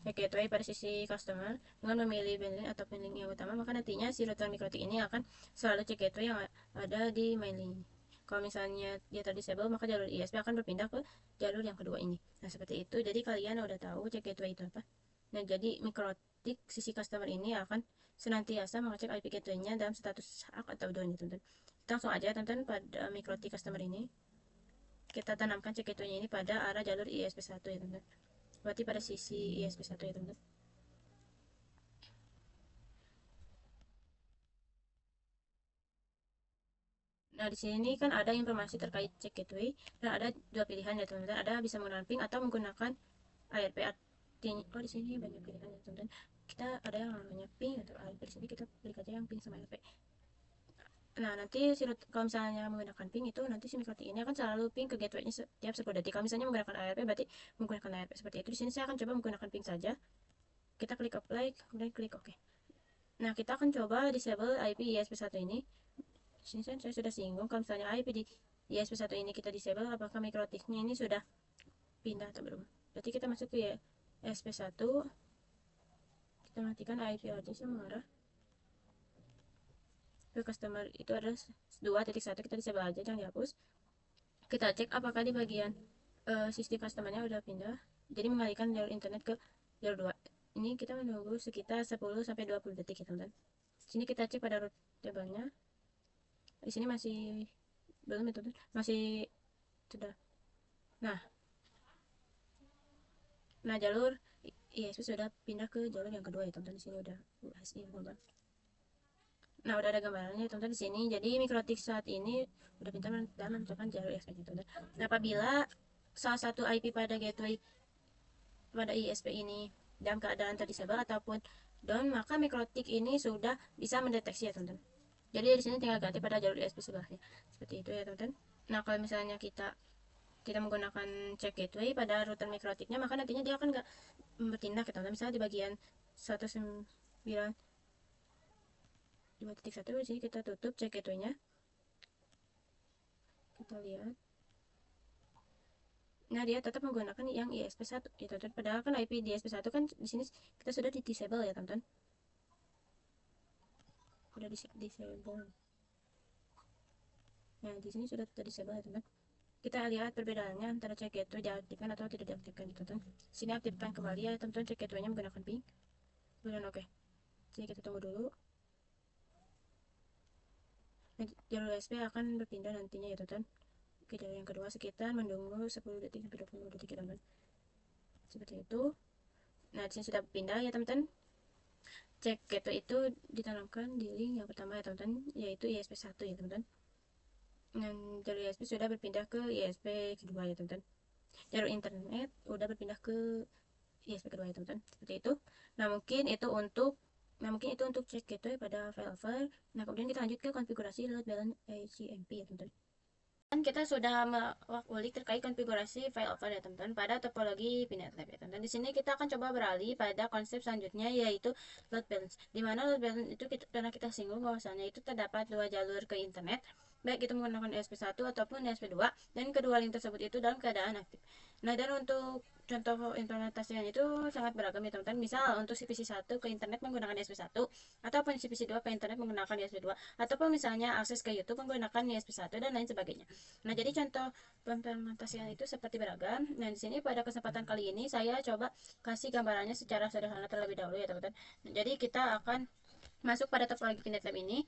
gateway pada sisi customer dengan memilih bandlink atau link yang utama, maka nantinya si router mikrotik ini akan selalu check gateway yang ada di main link. Kalau misalnya dia terdisable, maka jalur ISP akan berpindah ke jalur yang kedua ini. Nah, seperti itu. Jadi kalian udah tahu check gateway itu apa. Nah, jadi mikrotik sisi customer ini akan senantiasa mengecek IP gateway-nya dalam status up atau down ya teman-teman. Kita langsung aja teman-teman pada mikrotik customer ini. Kita tanamkan check gateway-nya ini pada arah jalur ISP1 ya teman-teman. Berarti pada sisi ISP1 ya teman-teman. Nah, di sini kan ada informasi terkait check gateway dan ada dua pilihan ya teman-teman. Ada bisa menggunakan ping atau menggunakan ARP. Artinya, oh di sini banyak pilihan ya teman-teman. Kita ada yang namanya ping atau ARP. Di sini kita pilih aja yang ping sama ARP. Nah, nanti kalau misalnya menggunakan ping itu nanti si mikrotik ini akan selalu ping ke gateway-nya setiap 10 detik. Kalau misalnya menggunakan ARP berarti menggunakan ARP seperti itu. Di sini saya akan coba menggunakan ping saja. Kita klik apply, kemudian klik OK. Nah, kita akan coba disable IP ISP1 ini. Di sini saya sudah singgung kalau misalnya IP di ISP1 ini kita disable, apakah mikrotiknya ini sudah pindah atau belum. Berarti kita masuk ke ISP1, kita matikan IP address yang mengarah ke customer itu ada 2.1, kita disable aja, jangan dihapus. Kita cek apakah di bagian sistem customernya udah pindah, jadi mengalihkan jalur internet ke jalur 2. Ini kita menunggu sekitar 10-20 detik ya teman-teman. Sini kita cek pada root table-nya. Di sini masih belum ya teman-teman, masih sudah. Nah, jalur ISP sudah pindah ke jalur yang kedua ya teman-teman. Di sini udah USI ya teman-teman. Nah, udah ada gambarannya teman-teman di sini. Jadi mikrotik saat ini udah pintar dalam menentukan jalur ISP teman-teman. Nah, apabila salah satu IP pada gateway pada ISP ini dalam keadaan terdisable ataupun down, maka mikrotik ini sudah bisa mendeteksi ya teman-teman. Jadi di sini tinggal ganti pada jalur ISP sebelahnya. Seperti itu ya teman-teman. Nah, kalau misalnya kita tidak menggunakan check gateway pada router mikrotiknya, maka nantinya dia akan nggak bertindak ya teman-teman. Misalnya di bagian 192.1 di sini kita tutup check gateway-nya. Kita lihat. Nah, dia tetap menggunakan yang ISP1 ya teman-teman. Padahal kan IP di ISP1 kan di sini kita sudah di disable ya teman-teman. Sudah di disable. Nah, di sini sudah disable ya teman-teman. Kita lihat perbedaannya antara check gateway diaktifkan atau tidak diaktifkan teman-teman. Sini aktifkan kembali ya teman-teman, check gateway-nya menggunakan ping. Kemudian oke. Sini kita tunggu dulu. Nah, jalur USB akan berpindah nantinya ya teman-teman. Oke, jalur yang kedua sekitar menunggu 10 detik sampai 20 detik ya teman-teman. Seperti itu. Nah, di sini sudah pindah ya teman-teman. Check gateway itu ditanamkan di link yang pertama ya teman-teman, yaitu ISP1 ya teman-teman. Dan jalur ISP sudah berpindah ke ISP kedua ya teman-teman. Jalur internet udah berpindah ke ISP kedua ya teman-teman. Seperti itu. Nah, mungkin itu untuk check gateway pada file. Nah, kemudian kita lanjut ke konfigurasi load balance ACMP ya teman-teman. Dan kita sudah mengulik terkait konfigurasi failover ya teman-teman pada topologi Pinet Lab ya teman-teman. Di sini kita akan coba beralih pada konsep selanjutnya, yaitu load balance. Di mana load balance itu pernah kita singgung bahwasanya itu terdapat dua jalur ke internet, baik itu menggunakan ESP1 ataupun ESP2, dan kedua link tersebut itu dalam keadaan aktif. Nah, dan untuk contoh implementasinya itu sangat beragam ya teman-teman. Misal untuk CPC1 ke internet menggunakan ESP1, ataupun CPC2 ke internet menggunakan ESP2, ataupun misalnya akses ke YouTube menggunakan ESP1 dan lain sebagainya. Nah, jadi contoh implementasinya itu seperti beragam. Nah, di sini pada kesempatan kali ini saya coba kasih gambarannya secara sederhana terlebih dahulu ya teman-teman. Nah, jadi kita akan masuk pada topologi Pinet Lab ini.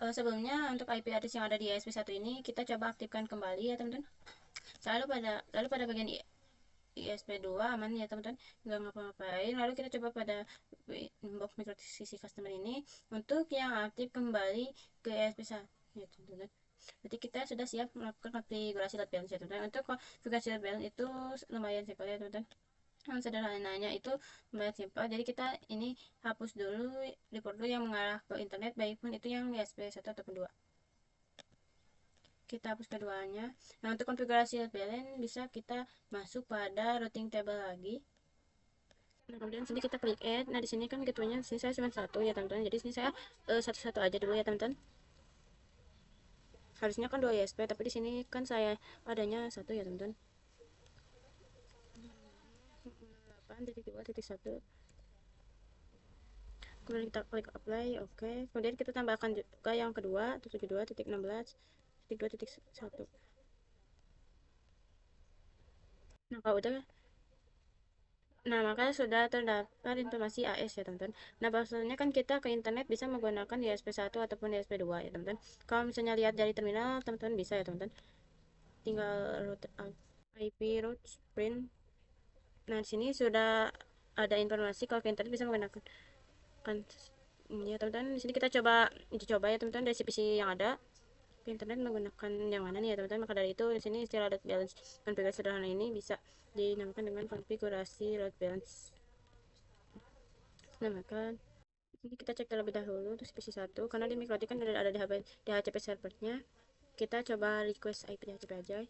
Sebelumnya untuk IP address yang ada di ESP1 ini kita coba aktifkan kembali ya teman-teman. Lalu pada bagian ISP2 aman ya teman-teman, nggak ngapa-ngapain. Lalu kita coba pada box sisi customer ini untuk yang aktif kembali ke ESP1 ya teman-teman. Berarti kita sudah siap melakukan konfigurasi load balance ya teman-teman. Untuk konfigurasi load balance itu lumayan simpel ya teman-teman. Yang sederhananya itu lumayan simpel. Jadi kita ini hapus dulu report dulu yang mengarah ke internet, baik pun itu yang ESP1 ataupun 2. Kita hapus keduanya. Nah, untuk konfigurasi load balance bisa kita masuk pada routing table lagi. Nah, kemudian sini kita klik add. Nah, di sini kan gateway-nya sini saya cuma satu ya teman-teman. Jadi sini saya satu-satu aja dulu ya teman-teman. Harusnya kan 2 ISP, tapi di sini kan saya adanya satu ya teman-teman. 8.2.1. Kemudian kita klik apply, oke. Kemudian kita tambahkan juga yang kedua 72.16.2.1. Nah, kalau udah, nah maka sudah terdapat informasi AS ya teman-teman. Nah, bahwasanya kan kita ke internet bisa menggunakan ISP1 ataupun ISP2 ya teman-teman. Kalau misalnya lihat dari terminal teman-teman bisa ya teman-teman, tinggal route IP route print. Nah, di sini sudah ada informasi kalau ke internet bisa menggunakan kan ya teman-teman. Di sini kita coba ya teman-teman dari CPC yang ada ke internet menggunakan yang mana nih ya teman-teman. Maka dari itu di sini istilah load balance konfigurasi sederhana ini bisa dinamakan dengan konfigurasi load balance. Namakan. Ini kita cek terlebih dahulu untuk CPC1 karena di mikrotik kan ada di HCP servernya. Kita coba request IP HCP aja.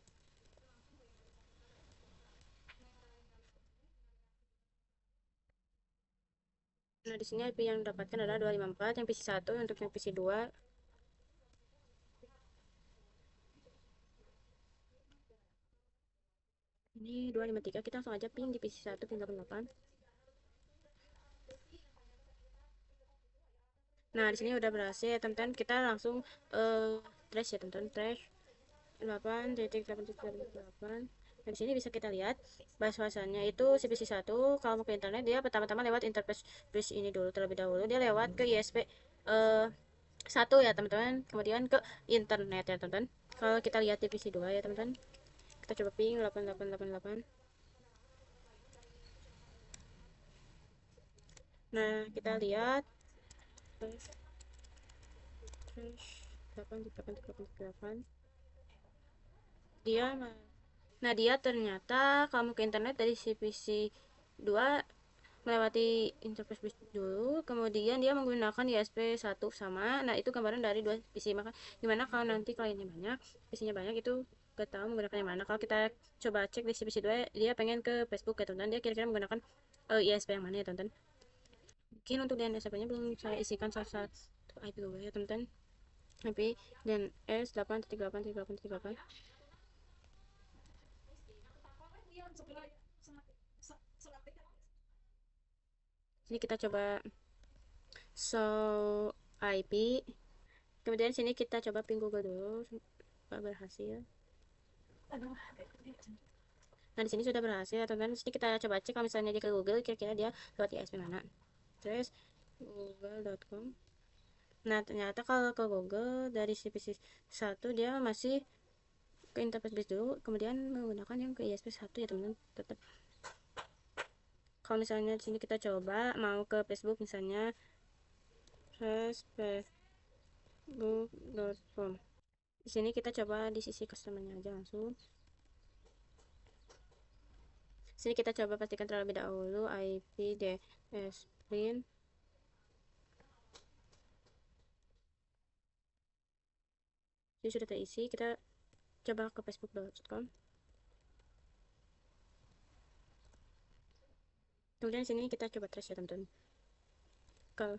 Nah, di sini IP yang dapatkan adalah 254, yang PC1, untuk yang PC2 ini 253. Kita langsung aja ping di PC1 ping 88. Nah, di sini udah berhasil ya teman-teman. Kita langsung trace ya teman-teman, trace 8.8.8. Nah, di sini bisa kita lihat bahwasannya itu CPC1 kalau mau ke internet dia pertama-tama lewat interface bridge ini dulu terlebih dahulu. Dia lewat ke ISP 1 ya teman-teman, kemudian ke internet ya teman-teman. Kalau kita lihat di PC2 ya teman-teman, kita coba ping 8888. Nah, kita lihat 8.8.8 dia. Nah, dia ternyata kamu ke internet dari CPC 2 melewati interface BIOS dulu, kemudian dia menggunakan USB 1 sama. Nah, itu gambaran dari 2 PC. Maka gimana kalau nanti kliennya banyak, PC-nya banyak, itu gak tahu menggunakan yang mana. Kalau kita coba cek di PC 2, dia pengen ke Facebook ya teman-teman, dia kira-kira menggunakan ISP yang mana ya teman-teman. Mungkin untuk DNS-nya belum saya isikan salah satu IP Google ya teman-teman. IP DNS 8.8.8.8. Jadi kita coba show IP, kemudian sini kita coba ping Google dulu. Berhasil. Nah, di sini sudah berhasil ya teman-teman. Sini kita coba cek kalau misalnya dia ke Google, kira-kira dia lewat ISP mana. Terus google.com. Nah, ternyata kalau ke Google dari CPC 1 dia masih ke interface base dulu, kemudian menggunakan yang ke ISP 1 ya teman-teman. Tetap kalau misalnya di sini kita coba mau ke Facebook, misalnya facebook.com. Di sini kita coba di sisi customernya aja langsung. Sini kita coba pastikan terlebih dahulu IP DNS print. Ini sudah terisi, kita coba ke facebook.com. Kemudian sini kita coba trace ya teman-teman. Kalau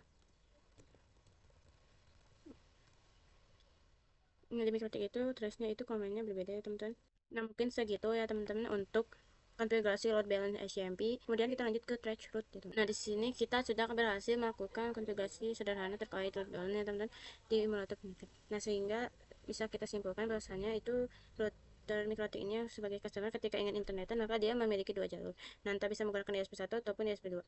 di mikrotik itu trace-nya itu komennya berbeda ya teman-teman. Nah, mungkin segitu ya teman-teman untuk konfigurasi load balance HCMP. Kemudian kita lanjut ke trace route gitu. Nah, di sini kita sudah berhasil melakukan konfigurasi sederhana terkait load balance ya teman-teman di emulator mikrotik. Nah, sehingga bisa kita simpulkan bahwasanya itu router mikrotik ini sebagai customer ketika ingin internetan maka dia memiliki 2 jalur. Nah, entah bisa menggunakan ISP 1 ataupun ISP 2.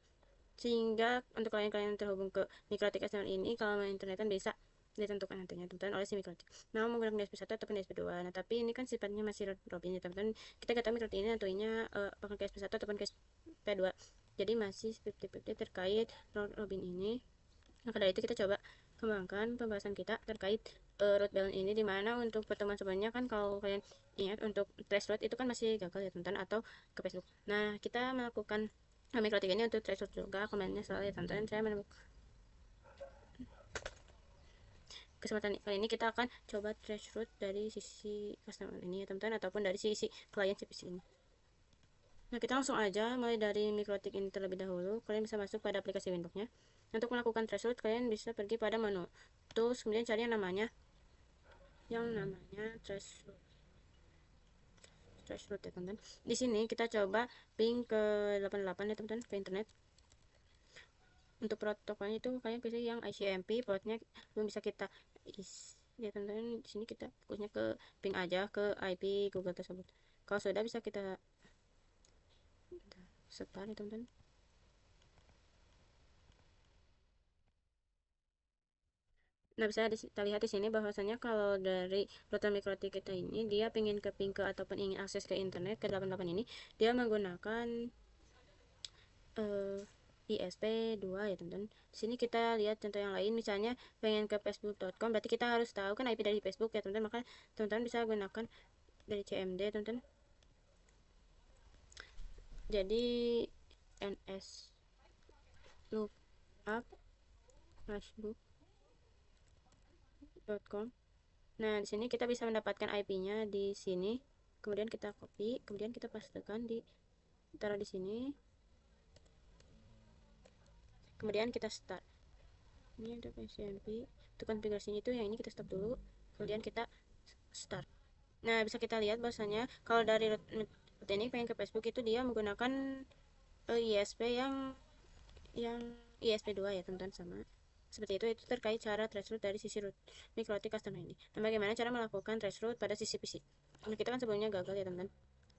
Sehingga untuk klien-klien yang terhubung ke mikrotik customer ini kalau mau internetan bisa ditentukan nantinya teman-teman oleh si mikrotik mau menggunakan DSP 1 ataupun DSP 2. Nah, tapi ini kan sifatnya masih robin ya teman-teman, kita kata mikrotik ini tentunya apakah ke SP 1 ataupun ke SP 2, jadi masih 50-50 terkait robin ini. Maka dari itu kita coba kembangkan pembahasan kita terkait root balance ini, dimana untuk pertemuan sebelumnya kan kalau kalian ingat untuk trace root itu kan masih gagal ya teman-teman atau ke Facebook. Nah, kita melakukan mikrotik ini untuk trace root juga, komennya salah ya teman-teman. Saya menemukan kesempatan kali ini kita akan coba trace route dari sisi customer ini ya teman-teman, ataupun dari sisi klien CPC ini. Nah, kita langsung aja mulai dari mikrotik ini terlebih dahulu. Kalian bisa masuk pada aplikasi Windowsnya. Untuk melakukan trace route kalian bisa pergi pada menu tools, kemudian cari yang namanya trace route ya teman-teman. Di sini kita coba ping ke 88 ya teman-teman, ke internet. Untuk protokolnya itu kalian pilih yang ICMP, portnya belum bisa kita isi ya teman-teman. Di sini kita fokusnya ke ping aja ke IP Google tersebut. Kalau sudah bisa kita start ya teman-teman. Nah, bisa kita lihat di sini bahwasanya kalau dari router mikrotik kita ini dia pengen ke ping ke ataupun ingin akses ke internet ke 88 ini, dia menggunakan ISP 2 ya teman-teman. Di sini kita lihat contoh yang lain, misalnya pengen ke facebook.com, berarti kita harus tahu kan IP dari Facebook ya teman-teman, maka teman-teman bisa gunakan dari CMD teman-teman. Jadi ns lookup facebook.com. Nah, di sini kita bisa mendapatkan IP-nya di sini. Kemudian kita copy, kemudian kita pastekan di taruh di sini. Kemudian kita start. Ini untuk SMP. Untuk konfigurasinya itu yang ini kita stop dulu. Kemudian kita start. Nah, bisa kita lihat bahwasanya kalau dari root ini pengen ke Facebook itu dia menggunakan ISP yang ISP 2 ya teman-teman, sama seperti itu terkait cara trace route dari sisi root mikrotik customer ini. Nah, bagaimana cara melakukan trace route pada sisi PC? Nah, kita kan sebelumnya gagal ya teman-teman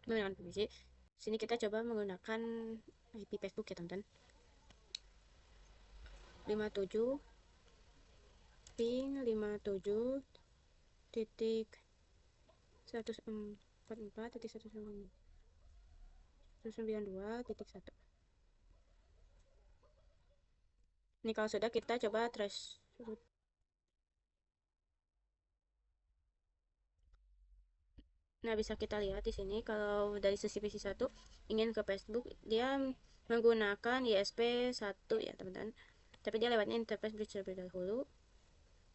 menggunakan PC. Sini kita coba menggunakan IP Facebook ya teman-teman, 57 ping 57 titik 144 titik 192.1. Ini kalau sudah kita coba trace route. Nah, bisa kita lihat di sini kalau dari sisi PC 1 ingin ke Facebook, dia menggunakan ISP1 ya teman-teman, tapi dia lewatnya interface bridge terlebih dahulu.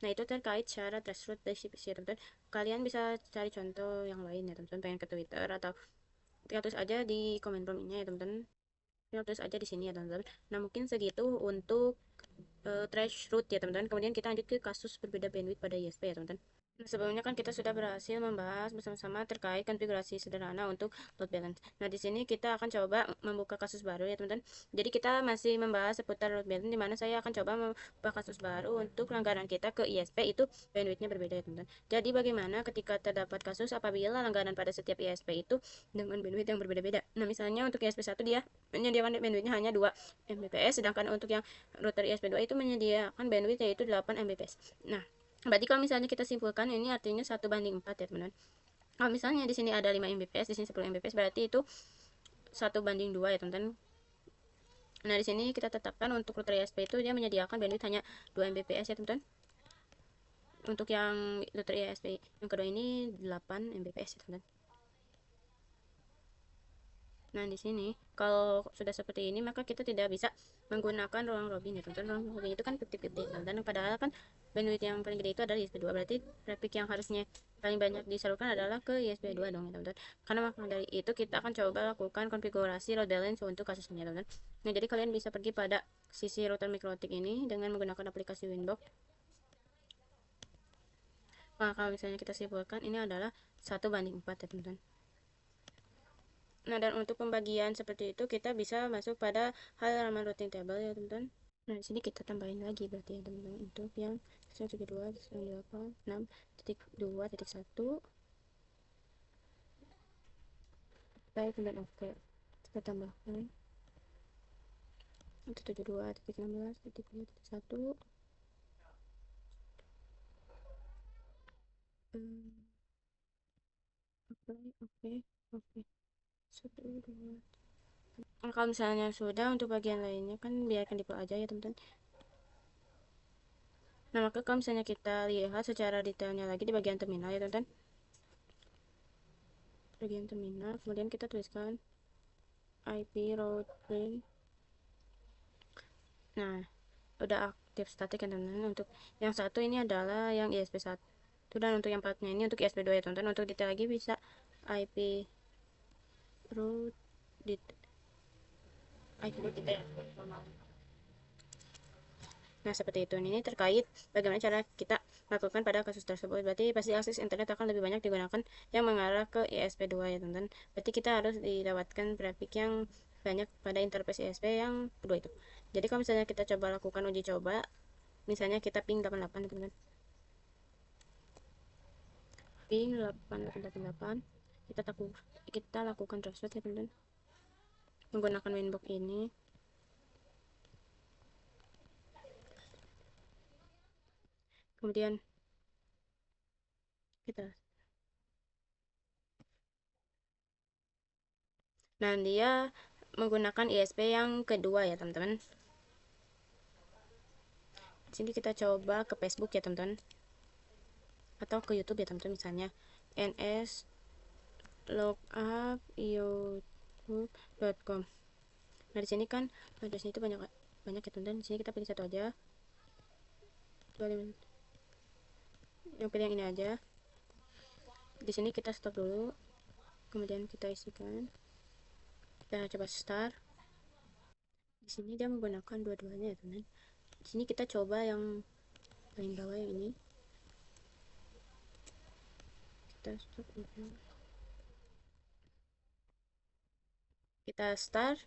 Nah, itu terkait syarat threshold dari CPC ya teman-teman. Kalian bisa cari contoh yang lain ya teman-teman, pengen ke Twitter atau tinggal tulis aja di komen ini ya teman-teman, tinggal tulis aja di sini ya teman-teman. Nah, mungkin segitu untuk threshold ya teman-teman. Kemudian kita lanjut ke kasus berbeda bandwidth pada ISP ya teman-teman. Nah, sebelumnya kan kita sudah berhasil membahas bersama-sama terkait konfigurasi sederhana untuk load balance. Nah, di sini kita akan coba membuka kasus baru ya teman-teman. Jadi kita masih membahas seputar load balance, di mana saya akan coba membuka kasus baru untuk langganan kita ke ISP itu bandwidthnya berbeda ya teman-teman. Jadi bagaimana ketika terdapat kasus apabila langganan pada setiap ISP itu dengan bandwidth yang berbeda-beda. Nah, misalnya untuk ISP1 dia menyediakan bandwidthnya hanya 2 Mbps, sedangkan untuk yang router ISP2 itu menyediakan bandwidth yaitu 8 Mbps. Nah, berarti kalau misalnya kita simpulkan ini artinya 1:4 ya teman-teman. Kalau misalnya di sini ada 5 Mbps, di sini 10 Mbps, berarti itu 1:2 ya teman-teman. Nah, di sini kita tetapkan untuk router ISP itu dia menyediakan bandwidth hanya 2 Mbps ya teman-teman. Untuk yang router ISP yang kedua ini 8 Mbps ya teman-teman. Nah, di sini kalau sudah seperti ini maka kita tidak bisa menggunakan ruang robin ya teman-teman. Ruang robin itu kan 50-50 dan padahal kan bandwidth yang paling gede itu adalah ISP2, berarti traffic yang harusnya paling banyak disalurkan adalah ke ISP2 dong ya teman-teman. Karena maka dari itu kita akan coba lakukan konfigurasi load balance untuk kasus ini ya teman-teman. Nah, jadi kalian bisa pergi pada sisi router MikroTik ini dengan menggunakan aplikasi Winbox. Nah, kalau misalnya kita simpulkan ini adalah 1:4 ya teman-teman. Nah, dan untuk pembagian seperti itu kita bisa masuk pada halaman routing table ya teman-teman. Nah, di sini kita tambahin lagi berarti ya teman-teman untuk yang 172.168.6.2.1. Baik, dan oke. Kita tambahkan 172.16.2.1. Oke, oke. 1, 2. Nah, kalau misalnya sudah untuk bagian lainnya kan biarkan di aja ya teman-teman. Nah, maka kalau misalnya kita lihat secara detailnya lagi di bagian terminal ya teman-teman, bagian terminal kemudian kita tuliskan IP routing. Nah, udah aktif static ya teman-teman. Untuk yang satu ini adalah yang ISP1, dan untuk yang partnya ini untuk ISP2 ya teman-teman. Untuk detail lagi bisa IP route di IP route detail. Nah, seperti itu. Ini terkait bagaimana cara kita melakukan pada kasus tersebut. Berarti pasti akses internet akan lebih banyak digunakan yang mengarah ke ISP2 ya teman-teman. Berarti kita harus dilewatkan traffic yang banyak pada interface ISP yang kedua itu. Jadi kalau misalnya kita coba lakukan uji coba, misalnya kita ping 88 teman-teman, ping 8888, kita lakukan transfer ya teman-teman menggunakan Winbox ini. Kemudian kita, nah dia menggunakan ISP yang kedua ya teman-teman. Di sini kita coba ke Facebook ya teman-teman, atau ke YouTube ya teman-teman, misalnya ns lookup youtube.com. Nah, di sini kan addressnya itu banyak banyak ya teman-teman. Di sini kita pilih satu aja, yang pilih yang ini aja. Di sini kita stop dulu, kemudian kita isikan, kita coba start. Di sini dia menggunakan dua-duanya ya teman. Di sini kita coba yang paling bawah yang ini, kita stop dulu, kita start.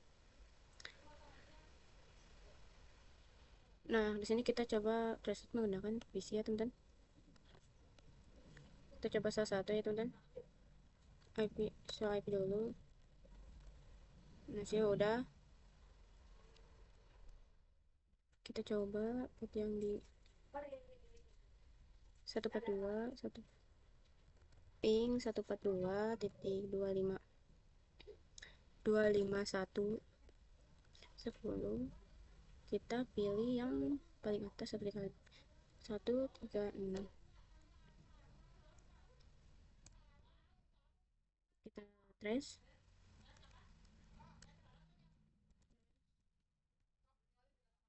Nah, di sini kita coba reset menggunakan PC ya teman-teman. Kita coba salah satu ya teman-teman, IP, IP dulu. Nah, sih udah, kita coba port yang di 142 1 ping 142.25.251.10. Kita pilih yang paling atas seperti kali 136. Kita trace.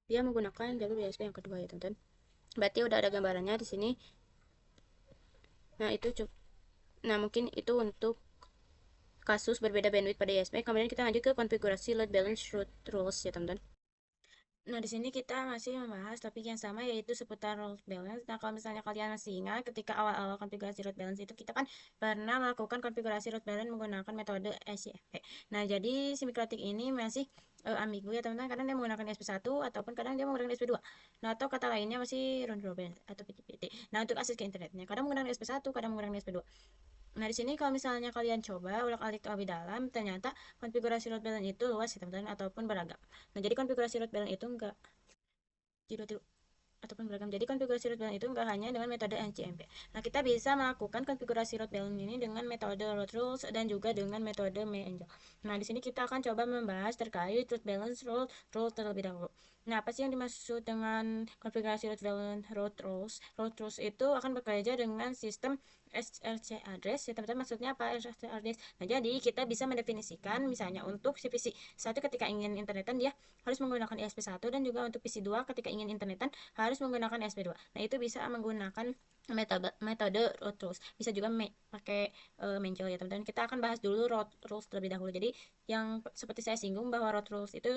dia menggunakan jalur USB yang kedua ya teman-teman. Berarti udah ada gambarannya di sini. Nah itu nah mungkin itu untuk kasus berbeda bandwidth pada USB. Kemudian kita lanjut ke konfigurasi load balance root rules ya teman-teman. Nah, di sini kita masih membahas topik yang sama, yaitu seputar load balance. Nah, kalau misalnya kalian masih ingat, ketika awal-awal konfigurasi load balance itu kita kan pernah melakukan konfigurasi load balance menggunakan metode SCFP. Nah, jadi si mikrotik ini masih ambigu ya teman-teman, karena dia menggunakan SP1 ataupun kadang dia menggunakan SP2. Nah, atau kata lainnya masih round robin atau PTPT. Nah, untuk akses ke internetnya, kadang menggunakan SP1, kadang menggunakan SP2. Nah, di sini kalau misalnya kalian coba ulang-alik lebih dalam, ternyata konfigurasi load balance itu luas ya teman-teman, ataupun beragam. Nah, jadi konfigurasi load balance itu enggak tiru-tiru ataupun beragam. Jadi konfigurasi load balance itu enggak hanya dengan metode NCMP. Nah, kita bisa melakukan konfigurasi load balance ini dengan metode load rules dan juga dengan metode MyAngel. Nah, di sini kita akan coba membahas terkait load balance rule terlebih dahulu. Nah, apa sih yang dimaksud dengan konfigurasi load balance road rules? Road rules itu akan bekerja dengan sistem SRC address ya teman-teman. Maksudnya apa SRC address? Nah, jadi kita bisa mendefinisikan misalnya untuk si PC 1 ketika ingin internetan dia harus menggunakan ESP1, dan juga untuk PC 2 ketika ingin internetan harus menggunakan ESP2. Nah, itu bisa menggunakan metode road rules. Bisa juga pakai menjel ya teman-teman. Kita akan bahas dulu road rules terlebih dahulu. Jadi yang seperti saya singgung bahwa road rules itu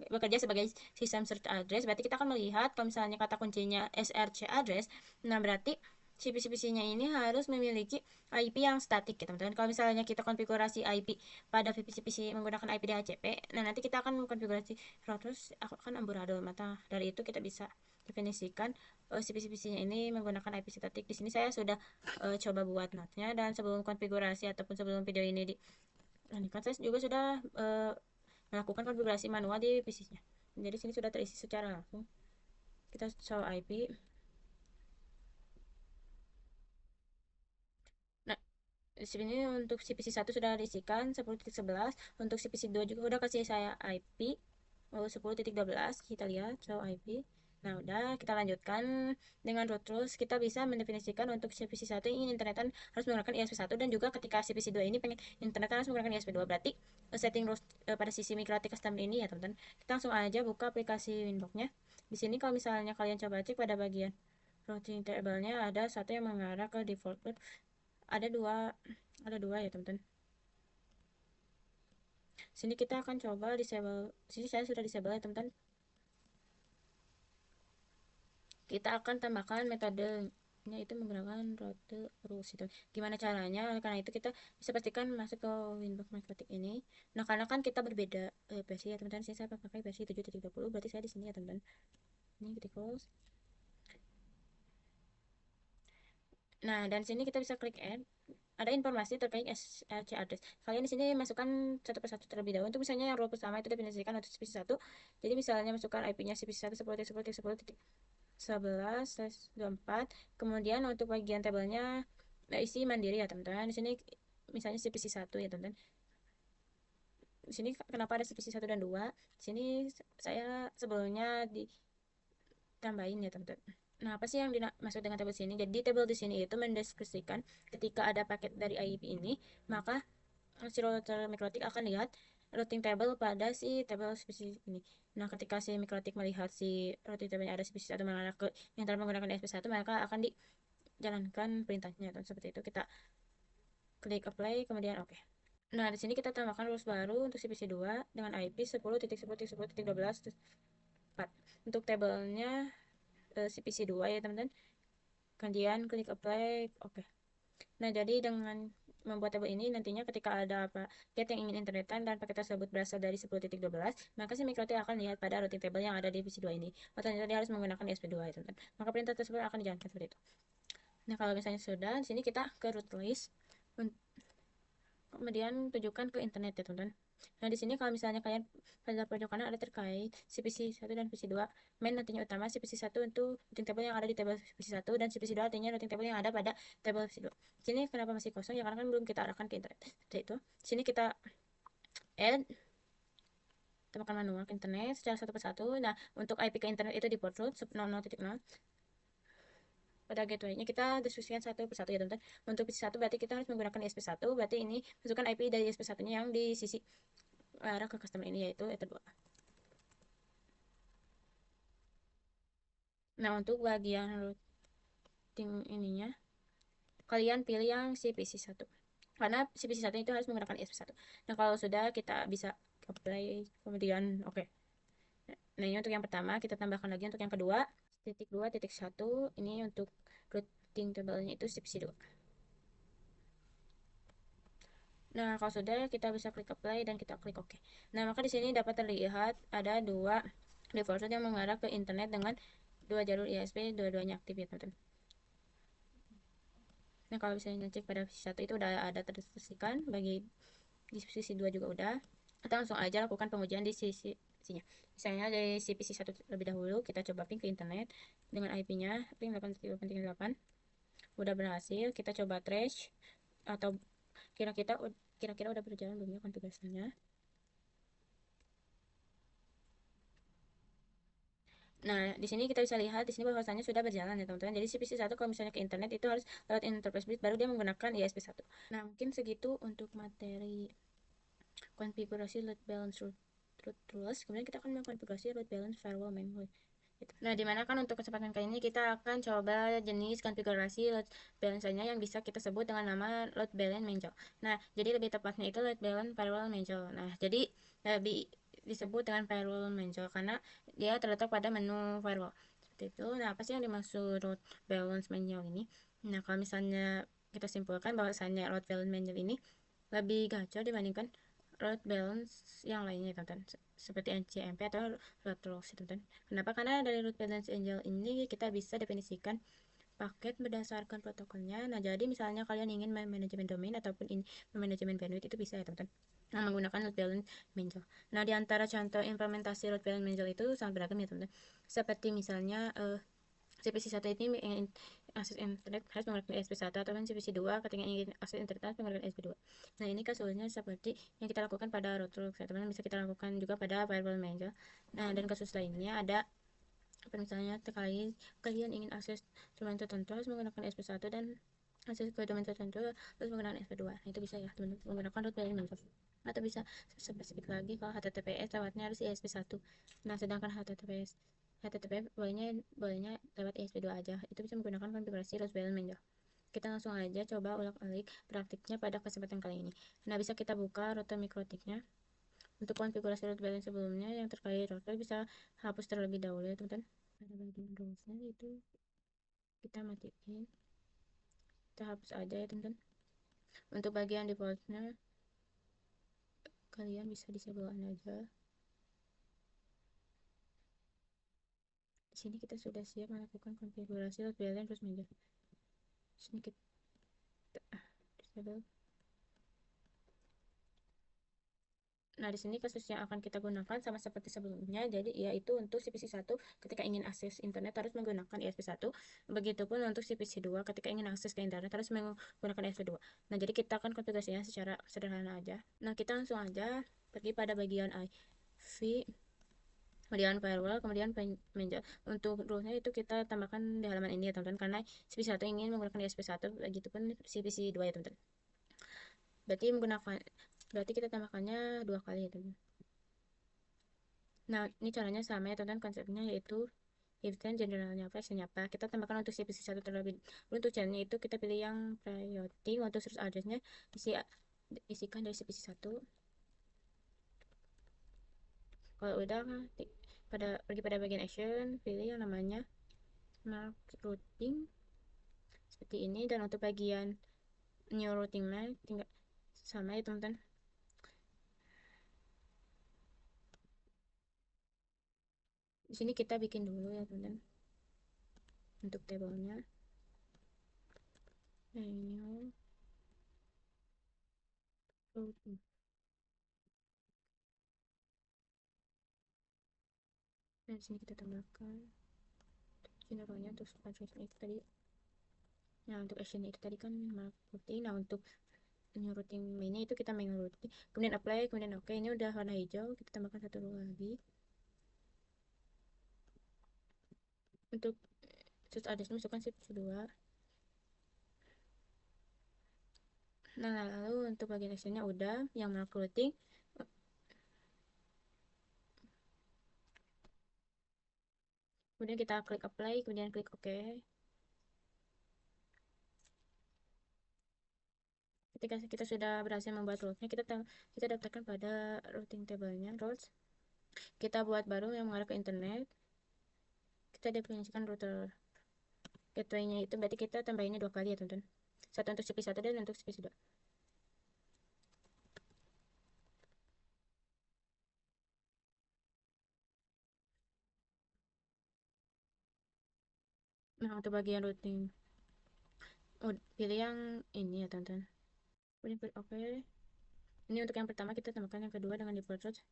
bekerja sebagai sistem search address. Berarti kita akan melihat kalau misalnya kata kuncinya SRC address, nah berarti si PC-PC-nya ini harus memiliki IP yang statik ya teman-teman. Kalau misalnya kita konfigurasi IP pada PC-PC menggunakan IP DHCP, nah nanti kita akan mengkonfigurasi routers akan amburadul. Maka dari itu kita bisa definisikan si PC-PC-nya ini menggunakan IP statik. Di sini saya sudah coba buat notnya, dan sebelum konfigurasi ataupun sebelum video ini kan saya juga sudah melakukan konfigurasi manual di PC-nya. Jadi sini sudah terisi secara langsung. Kita show IP. Nah, di sini untuk CPC 1 sudah diisikan 10.11. Untuk CPC 2 juga udah kasih saya IP 10.12. Kita lihat show IP. Nah, udah kita lanjutkan dengan root rules. Kita bisa mendefinisikan untuk CPC 1 yang ingin internetan harus menggunakan ESP1, dan juga ketika CPC 2 ini pengen internet harus menggunakan ESP2. Berarti setting rules pada sisi MikroTik custom ini ya teman-teman. Kita langsung aja buka aplikasi Winbox-nya. Di sini kalau misalnya kalian coba cek pada bagian routing table-nya ada satu yang mengarah ke default route, ada dua ya teman-teman. Sini kita akan coba disable. Sini saya sudah disable ya teman-teman. Kita akan tambahkan metodenya itu menggunakan route rules itu. Gimana caranya? Karena itu kita bisa pastikan masuk ke Winbox Matematik ini. Nah, karena kan kita berbeda versi ya teman-teman. Sini saya pakai versi 7.20, berarti saya di sini ya teman-teman. Ini kita close. Nah, dan sini kita bisa klik add. Ada informasi terkait SRC address. Kalian di sini masukkan satu persatu terlebih dahulu. Untuk misalnya yang role pertama itu definisikan untuk CPC 1. Jadi misalnya masukkan IP-nya CPC 1 10.10.10.11/24. Kemudian untuk bagian tabelnya isi mandiri ya teman-teman. Di sini misalnya CPC 1 ya teman-teman. Di sini kenapa ada CPC 1 dan 2? Di sini saya sebelumnya ditambahin ya teman-teman. Nah, apa sih yang dimaksud dengan tabel sini? Jadi tabel di sini itu mendeskripsikan ketika ada paket dari IP ini, maka si router mikrotik akan lihat routing table pada si tabel spesies ini. Nah, ketika si mikrotik melihat si routing table ada spesies atau mengarah ke yang telah menggunakan SP1, maka akan dijalankan perintahnya. Dan seperti itu kita klik apply, kemudian oke. Nah, di sini kita tambahkan rules baru untuk CPC 2 dengan IP 10.10.10.12/4. Untuk tabelnya CPC 2 ya teman-teman. Kemudian klik apply, oke. Nah, jadi dengan membuat tabel ini nantinya ketika ada paket yang ingin internetan dan paket tersebut berasal dari 10.12, maka si mikrotik akan lihat pada routing table yang ada di PC2 ini. Oh, ternyata dia harus menggunakan ESP2 ya teman-teman. Maka perintah tersebut akan dijalankan seperti itu. Nah, kalau misalnya sudah, di sini kita ke root list. Kemudian tujukan ke internet ya teman-teman. Nah, di sini kalau misalnya kalian pada pojok kanan ada terkait CPC 1 dan PC 2. Main nantinya utama CPC 1 untuk routing table yang ada di table CPC 1, dan CPC 2 artinya routing table yang ada pada table PC 2. Sini kenapa masih kosong? Ya karena kan belum kita arahkan ke internet. Seperti itu. Sini kita add, tambahkan manual ke internet secara satu persatu. Nah, untuk IP ke internet itu di port root 00.0. Pada gateway-nya kita diskusikan satu persatu ya teman-teman. Untuk PC1 berarti kita harus menggunakan ESP1, berarti ini masukkan IP dari ESP1-nya yang di sisi arah ke customer ini, yaitu Ether 2. Nah, untuk bagian routing ininya, kalian pilih yang CPC1. Karena CPC1 itu harus menggunakan ESP1. Nah, kalau sudah kita bisa apply, kemudian oke. Okay. Nah, ini untuk yang pertama, kita tambahkan lagi untuk yang kedua, titik 2.1, ini untuk routing tabelnya itu CPC2. Nah, kalau sudah kita bisa klik apply dan kita klik OK. Nah, maka di sini dapat terlihat ada dua default yang mengarah ke internet dengan dua jalur ISP, dua-duanya aktif ya teman-teman. Nah, kalau misalnya cek pada sisi satu itu udah ada terdeteksikan, bagi di sisi 2 juga udah. Kita langsung aja lakukan pengujian di sisinya. Misalnya dari si satu lebih dahulu, kita coba ping ke internet dengan IP-nya ping 8.8.8. Udah berhasil, kita coba trace atau kira-kira udah berjalan belum ya konfigurasinya. Nah, di sini kita bisa lihat di sini bahwasannya sudah berjalan ya teman-teman. Jadi CPC1 kalau misalnya ke internet itu harus lewat interface bit baru dia menggunakan ISP1. Nah, mungkin segitu untuk materi konfigurasi load balance root rules. Kemudian kita akan mengkonfigurasi load balance firewall memory. Nah, dimana kan untuk kesempatan kali ini kita akan coba jenis konfigurasi load balancer-nya yang bisa kita sebut dengan nama load balance manager. Nah, jadi lebih tepatnya itu load balance firewall manager. Nah, jadi lebih disebut dengan firewall manager karena dia terletak pada menu firewall. Seperti itu. Nah, apa sih yang dimaksud load balance manager ini? Nah, kalau misalnya kita simpulkan bahwasannya load balance manager ini lebih gacor dibandingkan load balance yang lainnya, teman-teman, seperti NCMP atau load rules, teman-teman. Kenapa? Karena dari load balance angel ini kita bisa definisikan paket berdasarkan protokolnya. Nah, jadi misalnya kalian ingin manajemen domain ataupun manajemen bandwidth itu bisa ya, teman-teman. Nah, menggunakan load balance manager. Nah, di antara contoh implementasi load balance manager itu sangat beragam ya, teman-teman. Seperti misalnya CPC1 ini ingin akses internet harus menggunakan ESP1 atau CPC2 ketika ingin akses internet harus menggunakan ESP2. Nah, ini kasusnya seperti yang kita lakukan pada router, teman-teman, bisa kita lakukan juga pada firewall manager. Nah, dan kasus lainnya ada misalnya terkait kalian ingin akses domain tertentu harus menggunakan ESP1 dan akses ke domain tertentu harus menggunakan ESP2. Nah, itu bisa ya teman-teman menggunakan root balance manager. Atau bisa spesifik lagi kalau HTTPS lewatnya harus ESP1. Nah, sedangkan HTTP bolehnya lewat ESP2 aja. Itu bisa menggunakan konfigurasi load balance manager. Kita langsung aja coba ulang-alik praktiknya pada kesempatan kali ini. Nah, bisa kita buka router mikrotiknya. Untuk konfigurasi load balance sebelumnya yang terkait router bisa hapus terlebih dahulu ya teman-teman. Pada bagian rulesnya itu kita matiin, kita hapus aja ya teman-teman. Untuk bagian defaultnya kalian bisa disablekan aja. Di sini kita sudah siap melakukan konfigurasi load balance manager. Di sini kita disable. Nah, di sini kasus yang akan kita gunakan sama seperti sebelumnya. Jadi, yaitu untuk CPC1 ketika ingin akses internet harus menggunakan ISP1. Begitupun untuk CPC2 ketika ingin akses ke internet harus menggunakan ISP2. Nah, jadi kita akan konfigurasinya secara sederhana aja. Nah, kita langsung aja pergi pada bagian IV, kemudian firewall, kemudian manager. Untuk rule-nya itu kita tambahkan di halaman ini ya teman-teman, karena CPC1 ingin menggunakan ISP1, begitupun CPC2 ya teman-teman. Berarti kita tambahkannya 2 kali ya teman-teman. Nah, ini caranya sama ya teman-teman, konsepnya yaitu if then generalnya apa, actionnya apa. Kita tambahkan untuk CPC1 terlebih. Untuk channelnya itu kita pilih yang priority, untuk source addressnya isikan dari CPC1. Kalau udah pergi pada bagian action, pilih yang namanya mark routing seperti ini, dan untuk bagian new routing map tinggal sama ya teman-teman. Di sini kita bikin dulu ya teman-teman untuk tabelnya. New routing. Nah, di sini kita tambahkan generalnya untuk addressnya itu tadi. Nah, untuk actionnya itu tadi kan mark routing. Nah, untuk new routing mainnya itu kita main routing, kemudian apply, kemudian oke. Ini udah warna hijau, kita tambahkan satu row lagi. Untuk source address masukkan shift 2. Nah, lalu untuk bagian actionnya udah yang mark routing. Kemudian kita klik apply, kemudian klik OK. Ketika kita sudah berhasil membuat rootnya, kita daftarkan pada routing table-nya routes. Kita buat baru yang mengarah ke internet. Kita definisikan router gateway-nya, itu berarti kita tambahinnya 2 kali ya teman-teman. Satu untuk CP1 dan untuk CP2. Nah, untuk bagian routing, pilih yang ini ya teman-teman. Kemudian klik OK. Ini untuk yang pertama, kita tambahkan yang kedua dengan default route.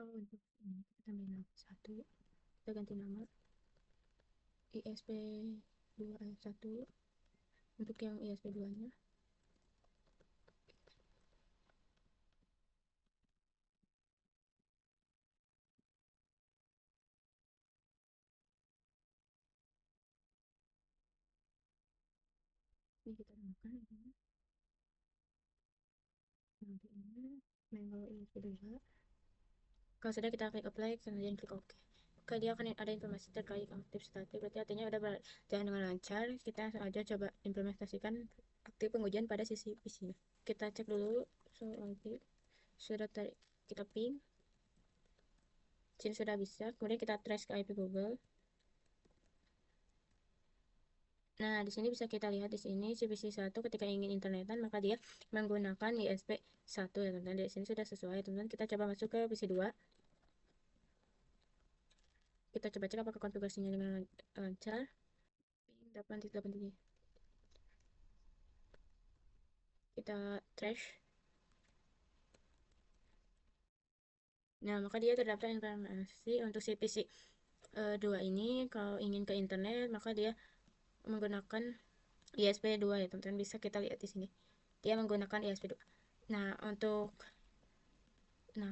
Untuk ini kita tambahin satu, kita ganti nama ISP2A1. Untuk yang ISP2 nya ini kita tambahkan ini. Nanti ini mango ISP2. Kalau sudah, kita klik apply, kemudian klik OK. Oke, dia akan ada informasi terkait aktif status, berarti artinya udah berjalan dengan lancar. Kita langsung aja coba implementasikan aktif pengujian pada sisi PC. Kita cek dulu aktif sudah kita ping, sini sudah bisa. Kemudian kita trace ke IP Google. Nah, di sini bisa kita lihat, di sini CPC1 ketika ingin internetan maka dia menggunakan ISP1 ya teman-teman. Di sini sudah sesuai teman-teman. Kita coba masuk ke PC2. Kita coba cek apakah konfigurasinya dengan lancar. 8.8. Kita trash. Nah, maka dia terdaftar informasi untuk CPC 2 ini. Kalau ingin ke internet maka dia menggunakan ISP2 ya teman-teman. Bisa kita lihat di sini dia menggunakan ISP2. Nah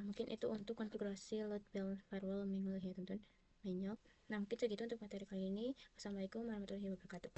mungkin itu untuk konfigurasi load balance firewall manual ya teman-teman, manual. Nah mungkin segitu untuk materi kali ini. Wassalamualaikum warahmatullahi wabarakatuh.